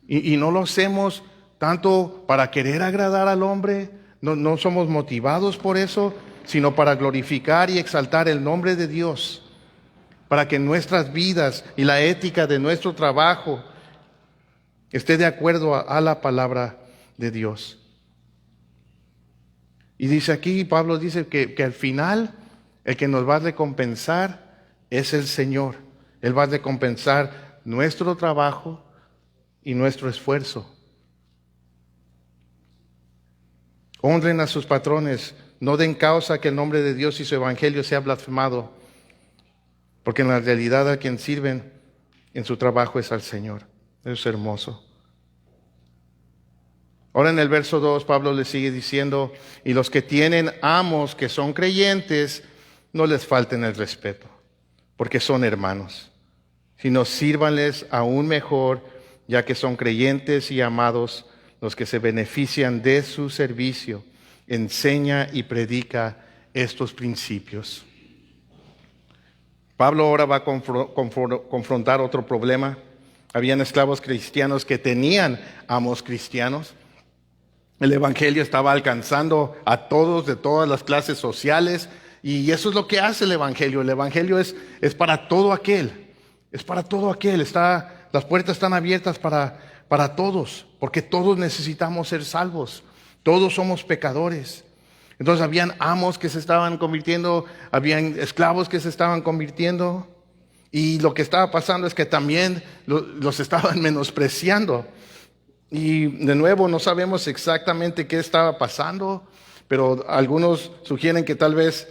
Y no lo hacemos tanto para querer agradar al hombre, no somos motivados por eso, sino para glorificar y exaltar el nombre de Dios, para que nuestras vidas y la ética de nuestro trabajo esté de acuerdo a la palabra de Dios. Y dice aquí, Pablo dice que al final el que nos va a recompensar es el Señor. Él va a recompensar nuestro trabajo y nuestro esfuerzo. Honren a sus patrones, no den causa que el nombre de Dios y su evangelio sea blasfemado, porque en la realidad a quien sirven en su trabajo es al Señor. Eso es hermoso. Ahora en el verso 2 Pablo le sigue diciendo, y los que tienen amos que son creyentes, no les falten el respeto, porque son hermanos, sino sírvanles aún mejor, ya que son creyentes y amados los que se benefician de su servicio. Enseña y predica estos principios. Pablo ahora va a confrontar otro problema. Habían esclavos cristianos que tenían amos cristianos. El evangelio estaba alcanzando a todos de todas las clases sociales, y eso es lo que hace el evangelio. El evangelio es para todo aquel. Es para todo aquel. Las puertas están abiertas para todos, porque todos necesitamos ser salvos. Todos somos pecadores. Entonces habían amos que se estaban convirtiendo, habían esclavos que se estaban convirtiendo, y lo que estaba pasando es que también los estaban menospreciando. Y de nuevo no sabemos exactamente qué estaba pasando, pero algunos sugieren que tal vez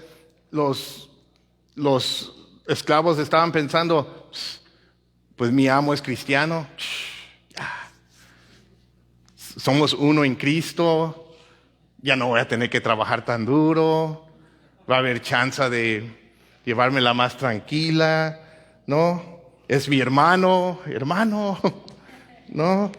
los esclavos estaban pensando, pues mi amo es cristiano, somos uno en Cristo, ya no voy a tener que trabajar tan duro, va a haber chance de llevármela más tranquila, ¿no? Es mi hermano, ¿no?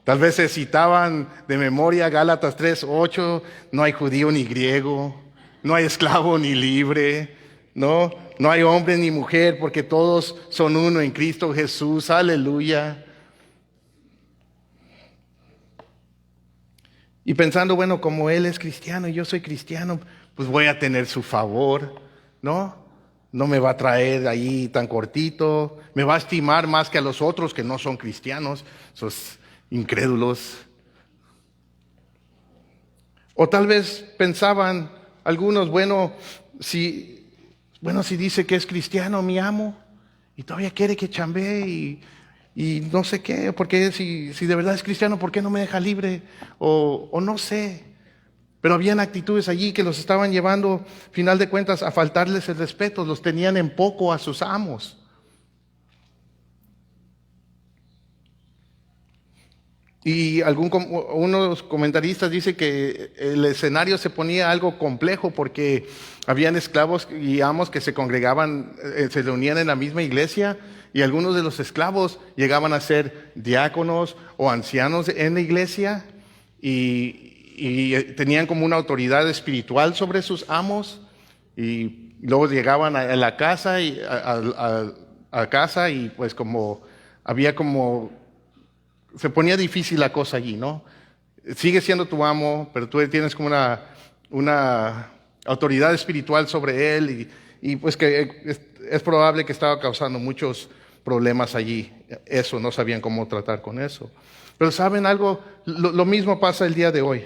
Tal vez se citaban de memoria Gálatas 3:8, no hay judío ni griego, no hay esclavo ni libre, ¿no? No hay hombre ni mujer, porque todos son uno en Cristo Jesús, aleluya. Y pensando, bueno, como él es cristiano y yo soy cristiano, pues voy a tener su favor, ¿no? No me va a traer ahí tan cortito, me va a estimar más que a los otros que no son cristianos, esos incrédulos. O tal vez pensaban algunos, bueno, si dice que es cristiano mi amo y todavía quiere que chambee y no sé qué, porque si de verdad es cristiano, ¿por qué no me deja libre? O no sé. Pero habían actitudes allí que los estaban llevando, final de cuentas, a faltarles el respeto. Los tenían en poco a sus amos. Y unos comentaristas dicen que el escenario se ponía algo complejo porque habían esclavos y amos que se congregaban, se reunían en la misma iglesia, y algunos de los esclavos llegaban a ser diáconos o ancianos en la iglesia y tenían como una autoridad espiritual sobre sus amos, y luego llegaban a la casa y a casa y pues como había como se ponía difícil la cosa allí, ¿no? Sigue siendo tu amo, pero tú tienes como una autoridad espiritual sobre él y pues que es probable que estaba causando muchos problemas allí. Eso, no sabían cómo tratar con eso. Pero ¿saben algo? Lo mismo pasa el día de hoy.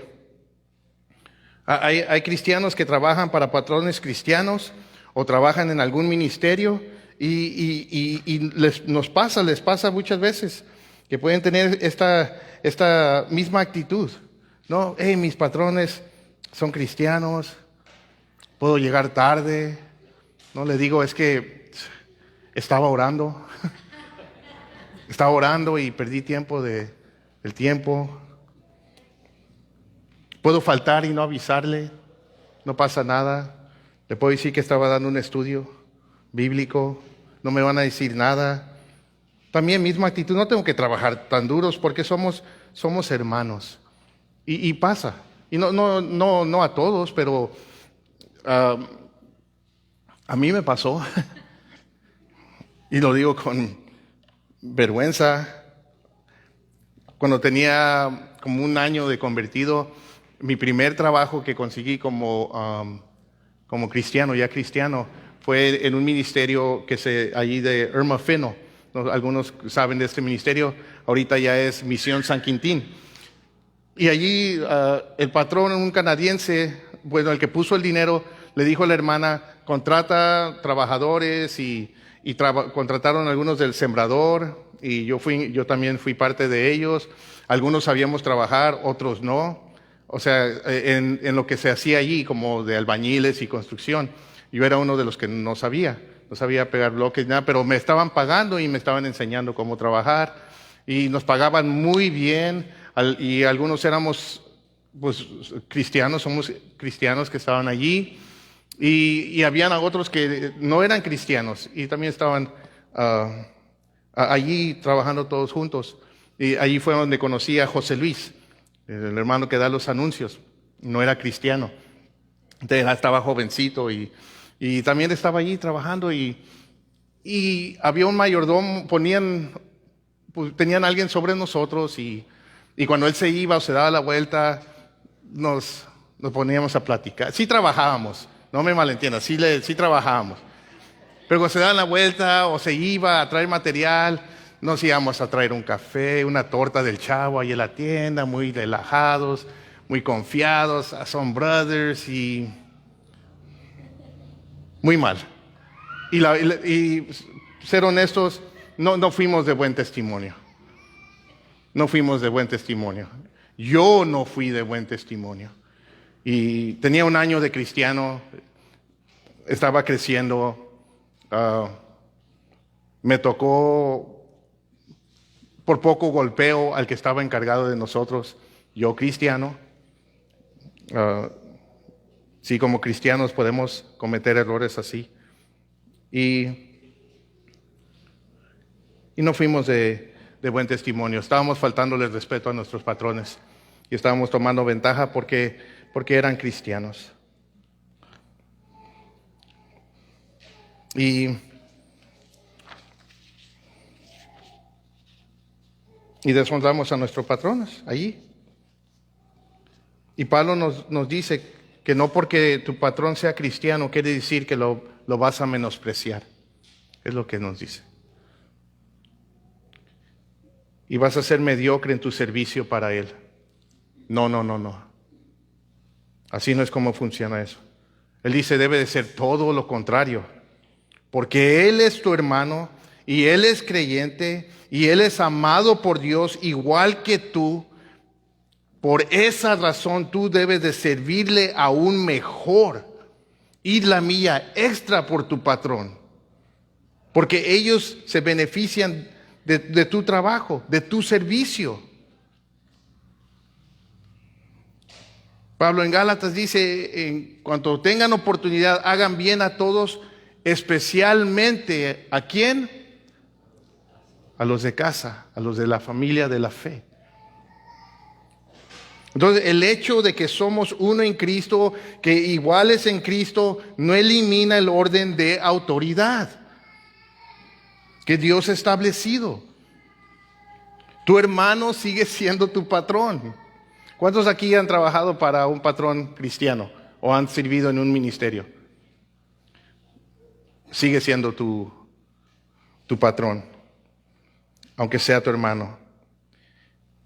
Hay cristianos que trabajan para patrones cristianos o trabajan en algún ministerio y les pasa muchas veces que pueden tener esta misma actitud, ¿no? Mis patrones son cristianos, puedo llegar tarde, no le digo, es que estaba orando y perdí tiempo del tiempo. Puedo faltar y no avisarle, no pasa nada. Le puedo decir que estaba dando un estudio bíblico, no me van a decir nada. También misma actitud, no tengo que trabajar tan duros porque somos hermanos. Y pasa. Y no a todos, pero a mí me pasó. Y lo digo con vergüenza. Cuando tenía como un año de convertido, mi primer trabajo que conseguí como cristiano, ya cristiano, fue en un ministerio allí de Irma Fino. Algunos saben de este ministerio, ahorita ya es Misión San Quintín. Y allí el patrón, un canadiense, bueno, el que puso el dinero, le dijo a la hermana, contrata trabajadores y contrataron algunos del sembrador y yo también fui parte de ellos. Algunos sabíamos trabajar, otros no. O sea, en lo que se hacía allí, como de albañiles y construcción, yo era uno de los que no sabía pegar bloques, nada, pero me estaban pagando y me estaban enseñando cómo trabajar y nos pagaban muy bien y algunos éramos pues cristianos, somos cristianos que estaban allí y habían otros que no eran cristianos y también estaban allí trabajando todos juntos. Y allí fue donde conocí a José Luis, el hermano que da los anuncios. No era cristiano, entonces estaba jovencito y también estaba allí trabajando y había un mayordomo, tenían a alguien sobre nosotros y cuando él se iba o se daba la vuelta, nos poníamos a platicar. Sí trabajábamos, no me malentiendas, sí trabajábamos. Pero cuando se daba la vuelta o se iba a traer material, nos íbamos a traer un café, una torta del Chavo ahí en la tienda, muy relajados, muy confiados, son brothers y muy mal. Y ser honestos, no fuimos de buen testimonio. No fuimos de buen testimonio. Yo no fui de buen testimonio. Y tenía un año de cristiano, estaba creciendo, me tocó por poco golpeo al que estaba encargado de nosotros, yo cristiano. Sí, como cristianos podemos cometer errores así. Y no fuimos de buen testimonio. Estábamos faltándole respeto a nuestros patrones y estábamos tomando ventaja porque eran cristianos. Y deshonramos a nuestros patrones allí. Y Pablo nos dice que no porque tu patrón sea cristiano quiere decir que lo vas a menospreciar. Es lo que nos dice. Y vas a ser mediocre en tu servicio para él. No. Así no es como funciona eso. Él dice, debe de ser todo lo contrario. Porque él es tu hermano y él es creyente y él es amado por Dios igual que tú. Por esa razón tú debes de servirle aún mejor. Ir la milla extra por tu patrón. Porque ellos se benefician de tu trabajo, de tu servicio. Pablo en Gálatas dice, en cuanto tengan oportunidad, hagan bien a todos, especialmente ¿a quién? A los de casa, a los de la familia de la fe. Entonces, el hecho de que somos uno en Cristo, que iguales en Cristo, no elimina el orden de autoridad que Dios ha establecido. Tu hermano sigue siendo tu patrón. ¿Cuántos aquí han trabajado para un patrón cristiano o han servido en un ministerio? Sigue siendo tu patrón, aunque sea tu hermano.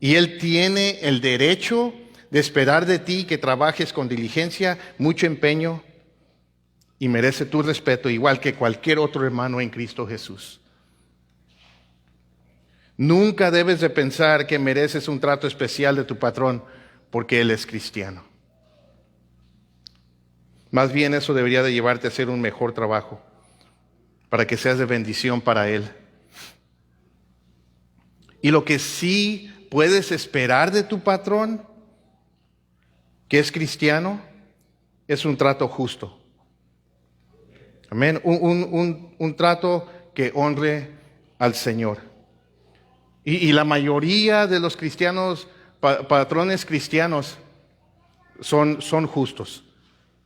Y él tiene el derecho de esperar de ti que trabajes con diligencia, mucho empeño, y merece tu respeto igual que cualquier otro hermano en Cristo Jesús. Nunca debes de pensar que mereces un trato especial de tu patrón porque él es cristiano. Más bien eso debería de llevarte a hacer un mejor trabajo para que seas de bendición para él. Y lo que sí puedes esperar de tu patrón, que es cristiano, es un trato justo. Amén. Un trato que honre al Señor. Y la mayoría de los cristianos, patrones cristianos, son justos.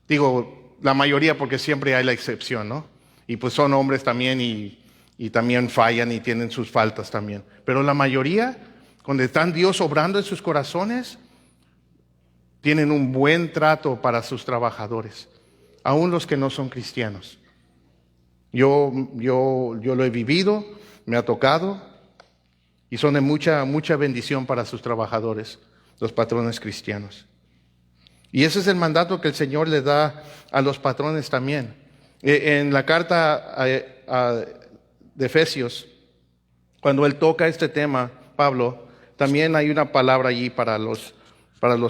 Digo, la mayoría porque siempre hay la excepción, ¿no? Y pues son hombres también y también fallan y tienen sus faltas también. Pero la mayoría, cuando están Dios obrando en sus corazones, tienen un buen trato para sus trabajadores, aún los que no son cristianos. Yo lo he vivido, me ha tocado, y son de mucha bendición para sus trabajadores, los patrones cristianos. Y ese es el mandato que el Señor le da a los patrones también. En la carta de Efesios, cuando él toca este tema, Pablo, también hay una palabra allí para los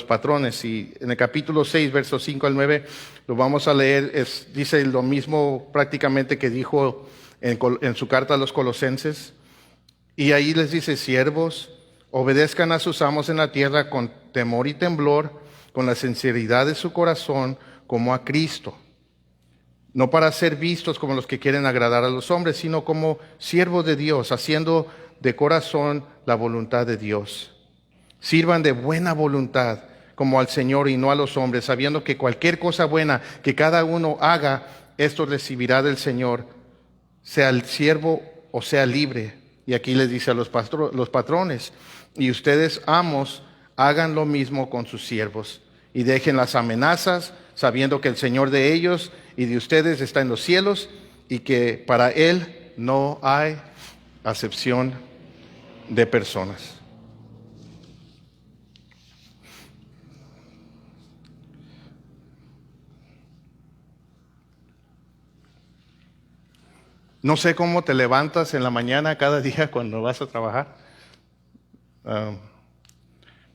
patrones. Y en el capítulo 6, versos 5 al 9, lo vamos a leer, dice lo mismo prácticamente que dijo en su carta a los Colosenses. Y ahí les dice: siervos, obedezcan a sus amos en la tierra con temor y temblor, con la sinceridad de su corazón, como a Cristo. No para ser vistos como los que quieren agradar a los hombres, sino como siervos de Dios, haciendo de corazón la voluntad de Dios. Sirvan de buena voluntad como al Señor y no a los hombres, sabiendo que cualquier cosa buena que cada uno haga, esto recibirá del Señor, sea el siervo o sea libre. Y aquí les dice a los patrones: y ustedes, amos, hagan lo mismo con sus siervos, y dejen las amenazas, sabiendo que el Señor de ellos y de ustedes está en los cielos, y que para Él no hay acepción de personas. No sé cómo te levantas en la mañana cada día cuando vas a trabajar.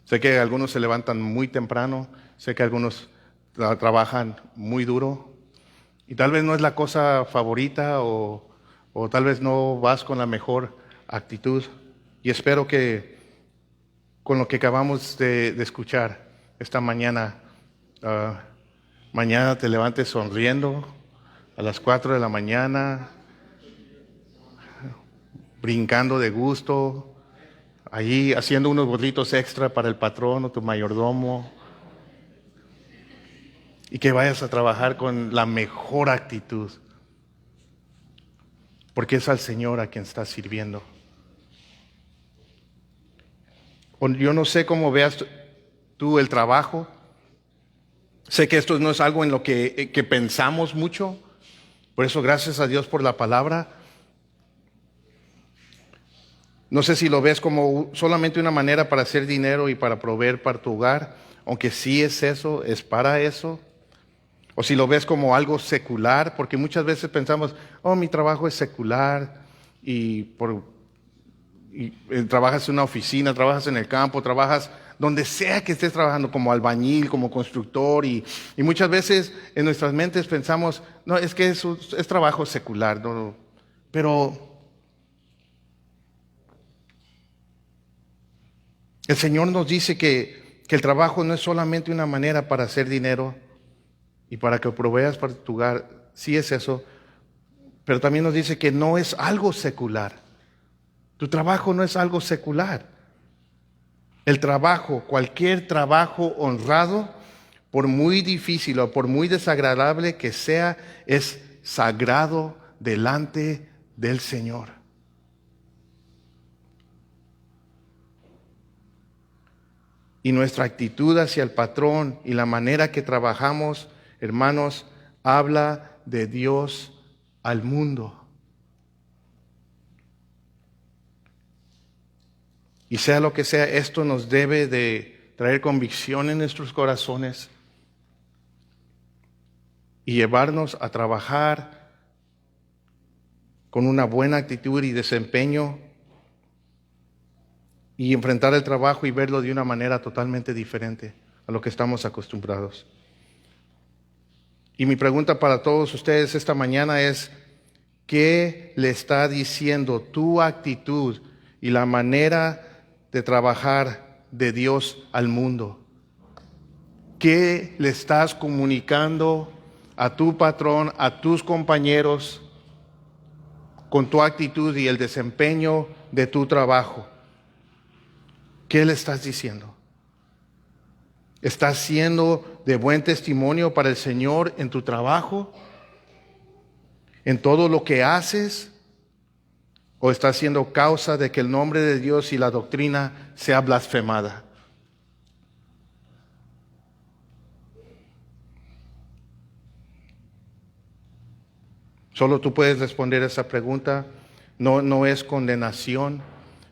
Sé que algunos se levantan muy temprano, sé que algunos trabajan muy duro, y tal vez no es la cosa favorita o tal vez no vas con la mejor actitud. Y espero que con lo que acabamos de escuchar esta mañana, mañana te levantes sonriendo a las 4 de la mañana, brincando de gusto, allí haciendo unos burritos extra para el patrón o tu mayordomo, y que vayas a trabajar con la mejor actitud, porque es al Señor a quien estás sirviendo. Yo no sé cómo veas tú el trabajo. Sé que esto no es algo en lo que pensamos mucho, por eso gracias a Dios por la palabra. No sé si lo ves como solamente una manera para hacer dinero y para proveer para tu hogar, aunque sí es eso, es para eso. O si lo ves como algo secular, porque muchas veces pensamos: oh, mi trabajo es secular, y trabajas en una oficina, trabajas en el campo, trabajas donde sea que estés trabajando, como albañil, como constructor, y muchas veces en nuestras mentes pensamos: no, es que es trabajo secular, no. Pero el Señor nos dice que el trabajo no es solamente una manera para hacer dinero y para que proveas para tu hogar. Sí es eso, pero también nos dice que no es algo secular. Tu trabajo no es algo secular. El trabajo, cualquier trabajo honrado, por muy difícil o por muy desagradable que sea, es sagrado delante del Señor. Y nuestra actitud hacia el patrón y la manera que trabajamos, hermanos, habla de Dios al mundo. Y sea lo que sea, esto nos debe de traer convicción en nuestros corazones y llevarnos a trabajar con una buena actitud y desempeño, y enfrentar el trabajo y verlo de una manera totalmente diferente a lo que estamos acostumbrados. Y mi pregunta para todos ustedes esta mañana es: ¿qué le está diciendo tu actitud y la manera de trabajar de Dios al mundo? ¿Qué le estás comunicando a tu patrón, a tus compañeros, con tu actitud y el desempeño de tu trabajo. ¿Qué le estás diciendo? ¿Estás siendo de buen testimonio para el Señor en tu trabajo? ¿En todo lo que haces? ¿O estás siendo causa de que el nombre de Dios y la doctrina sea blasfemada? Solo tú puedes responder esa pregunta. No es condenación.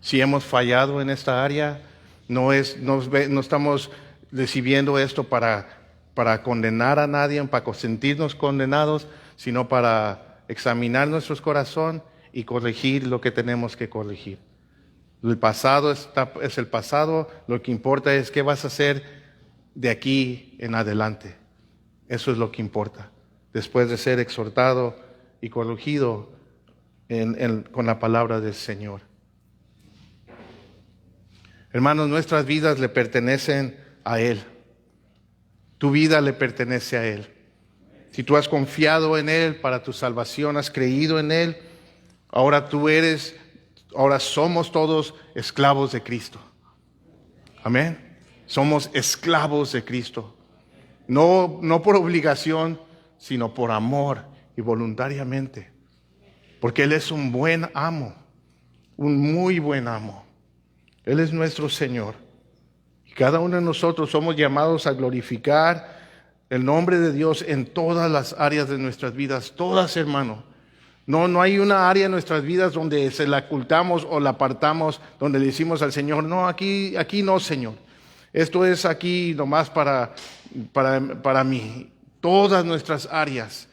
Si hemos fallado en esta área, no estamos recibiendo esto para condenar a nadie, para sentirnos condenados, sino para examinar nuestro corazón y corregir lo que tenemos que corregir. El pasado es el pasado, lo que importa es qué vas a hacer de aquí en adelante. Eso es lo que importa. Después de ser exhortado y corregido con la palabra del Señor. Hermanos, nuestras vidas le pertenecen a Él. Tu vida le pertenece a Él. Si tú has confiado en Él para tu salvación, has creído en Él, ahora somos todos esclavos de Cristo. Amén. Somos esclavos de Cristo. No por obligación, sino por amor y voluntariamente. Porque Él es un buen amo, un muy buen amo. Él es nuestro Señor. Y cada uno de nosotros somos llamados a glorificar el nombre de Dios en todas las áreas de nuestras vidas, todas, hermano. No hay una área en nuestras vidas donde se la ocultamos o la apartamos, donde le decimos al Señor, no, aquí no, Señor. Esto es aquí nomás para mí. Todas nuestras áreas,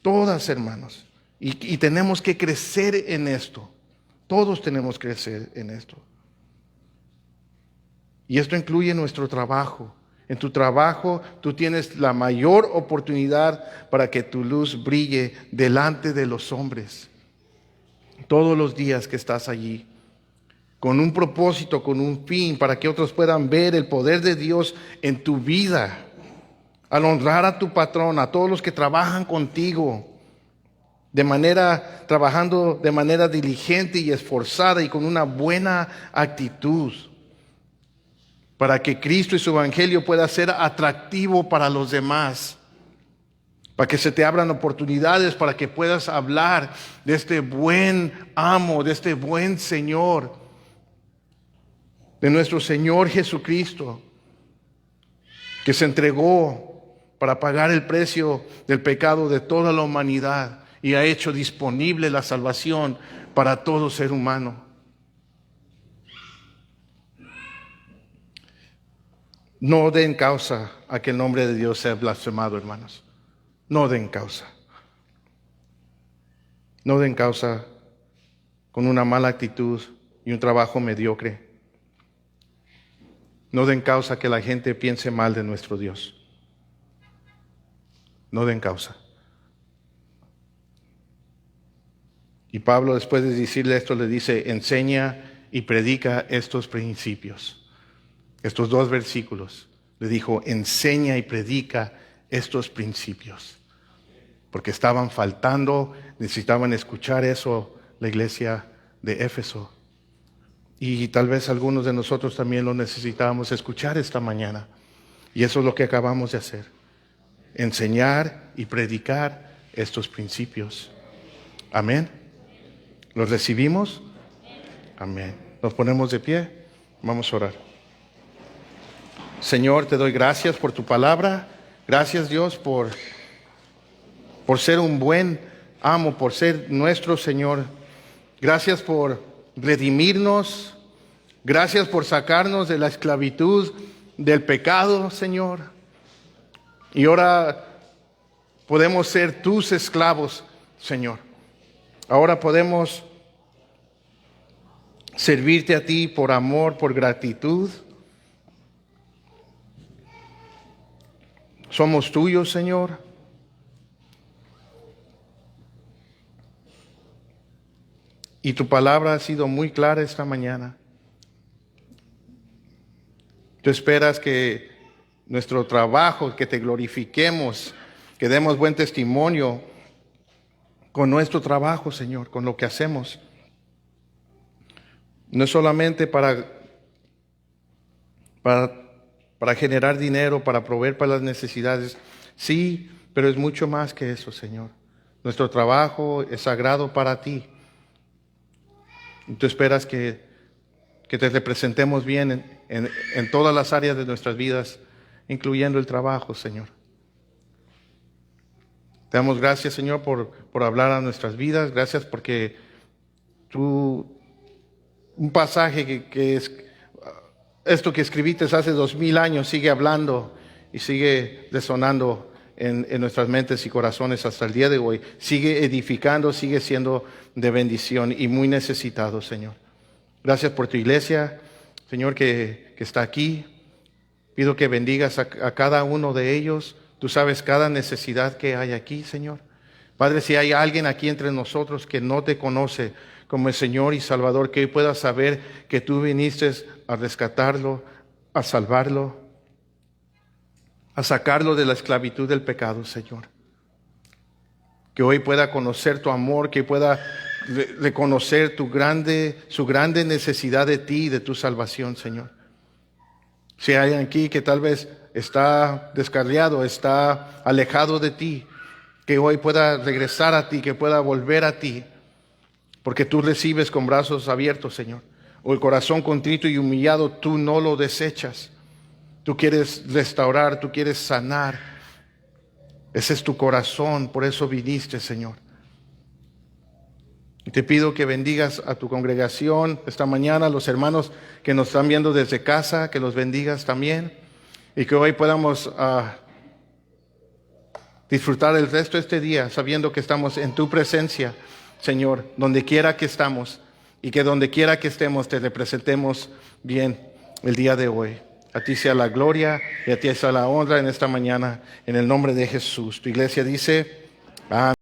todas, hermanos. Y tenemos que crecer en esto. Todos tenemos que crecer en esto. Y esto incluye nuestro trabajo. En tu trabajo tú tienes la mayor oportunidad para que tu luz brille delante de los hombres. Todos los días que estás allí. Con un propósito, con un fin, para que otros puedan ver el poder de Dios en tu vida. Al honrar a tu patrón, a todos los que trabajan contigo. Trabajando de manera diligente y esforzada y con una buena actitud. Para que Cristo y su evangelio pueda ser atractivo para los demás. Para que se te abran oportunidades para que puedas hablar de este buen amo, de este buen Señor, de nuestro Señor Jesucristo, que se entregó para pagar el precio del pecado de toda la humanidad y ha hecho disponible la salvación para todo ser humano. No den causa a que el nombre de Dios sea blasfemado, hermanos. No den causa. No den causa con una mala actitud y un trabajo mediocre. No den causa que la gente piense mal de nuestro Dios. No den causa. Y Pablo, después de decirle esto, le dice, enseña y predica estos principios. Estos dos versículos, le dijo, enseña y predica estos principios. Porque estaban faltando, necesitaban escuchar eso la iglesia de Éfeso. Y tal vez algunos de nosotros también lo necesitábamos escuchar esta mañana. Y eso es lo que acabamos de hacer. Enseñar y predicar estos principios. Amén. ¿Los recibimos? Amén. Nos ponemos de pie. Vamos a orar. Señor, te doy gracias por tu palabra. Gracias, Dios, por ser un buen amo, por ser nuestro Señor. Gracias por redimirnos. Gracias por sacarnos de la esclavitud del pecado, Señor. Y ahora podemos ser tus esclavos, Señor. Ahora podemos servirte a ti por amor, por gratitud. Somos tuyos, Señor. Y tu palabra ha sido muy clara esta mañana. Tú esperas que nuestro trabajo, que te glorifiquemos que demos buen testimonio con nuestro trabajo, Señor, con lo que hacemos. No es solamente para generar dinero, para proveer para las necesidades. Sí, pero es mucho más que eso, Señor. Nuestro trabajo es sagrado para ti. Y tú esperas que te representemos bien en todas las áreas de nuestras vidas, incluyendo el trabajo, Señor. Te damos gracias, Señor, por hablar a nuestras vidas. Gracias porque un pasaje que es esto que escribiste hace 2000 años sigue hablando y sigue resonando en nuestras mentes y corazones hasta el día de hoy. Sigue edificando, sigue siendo de bendición y muy necesitado, Señor. Gracias por tu iglesia, Señor, que está aquí. Pido que bendigas a cada uno de ellos. Tú sabes cada necesidad que hay aquí, Señor. Padre, si hay alguien aquí entre nosotros que no te conoce como el Señor y Salvador, que hoy pueda saber que tú viniste a rescatarlo, a salvarlo, a sacarlo de la esclavitud del pecado, Señor. Que hoy pueda conocer tu amor, que pueda reconocer su grande necesidad de ti y de tu salvación, Señor. Si hay alguien aquí que tal vez está descarriado, está alejado de ti, que hoy pueda regresar a ti, que pueda volver a ti, porque tú recibes con brazos abiertos, Señor. O el corazón contrito y humillado, tú no lo desechas. Tú quieres restaurar, tú quieres sanar. Ese es tu corazón, por eso viniste, Señor. Y te pido que bendigas a tu congregación esta mañana, a los hermanos que nos están viendo desde casa, que los bendigas también. Y que hoy podamos disfrutar el resto de este día sabiendo que estamos en tu presencia, Señor, donde quiera que estamos, y que donde quiera que estemos te representemos bien el día de hoy. A ti sea la gloria y a ti sea la honra en esta mañana, en el nombre de Jesús. Tu iglesia dice, amén.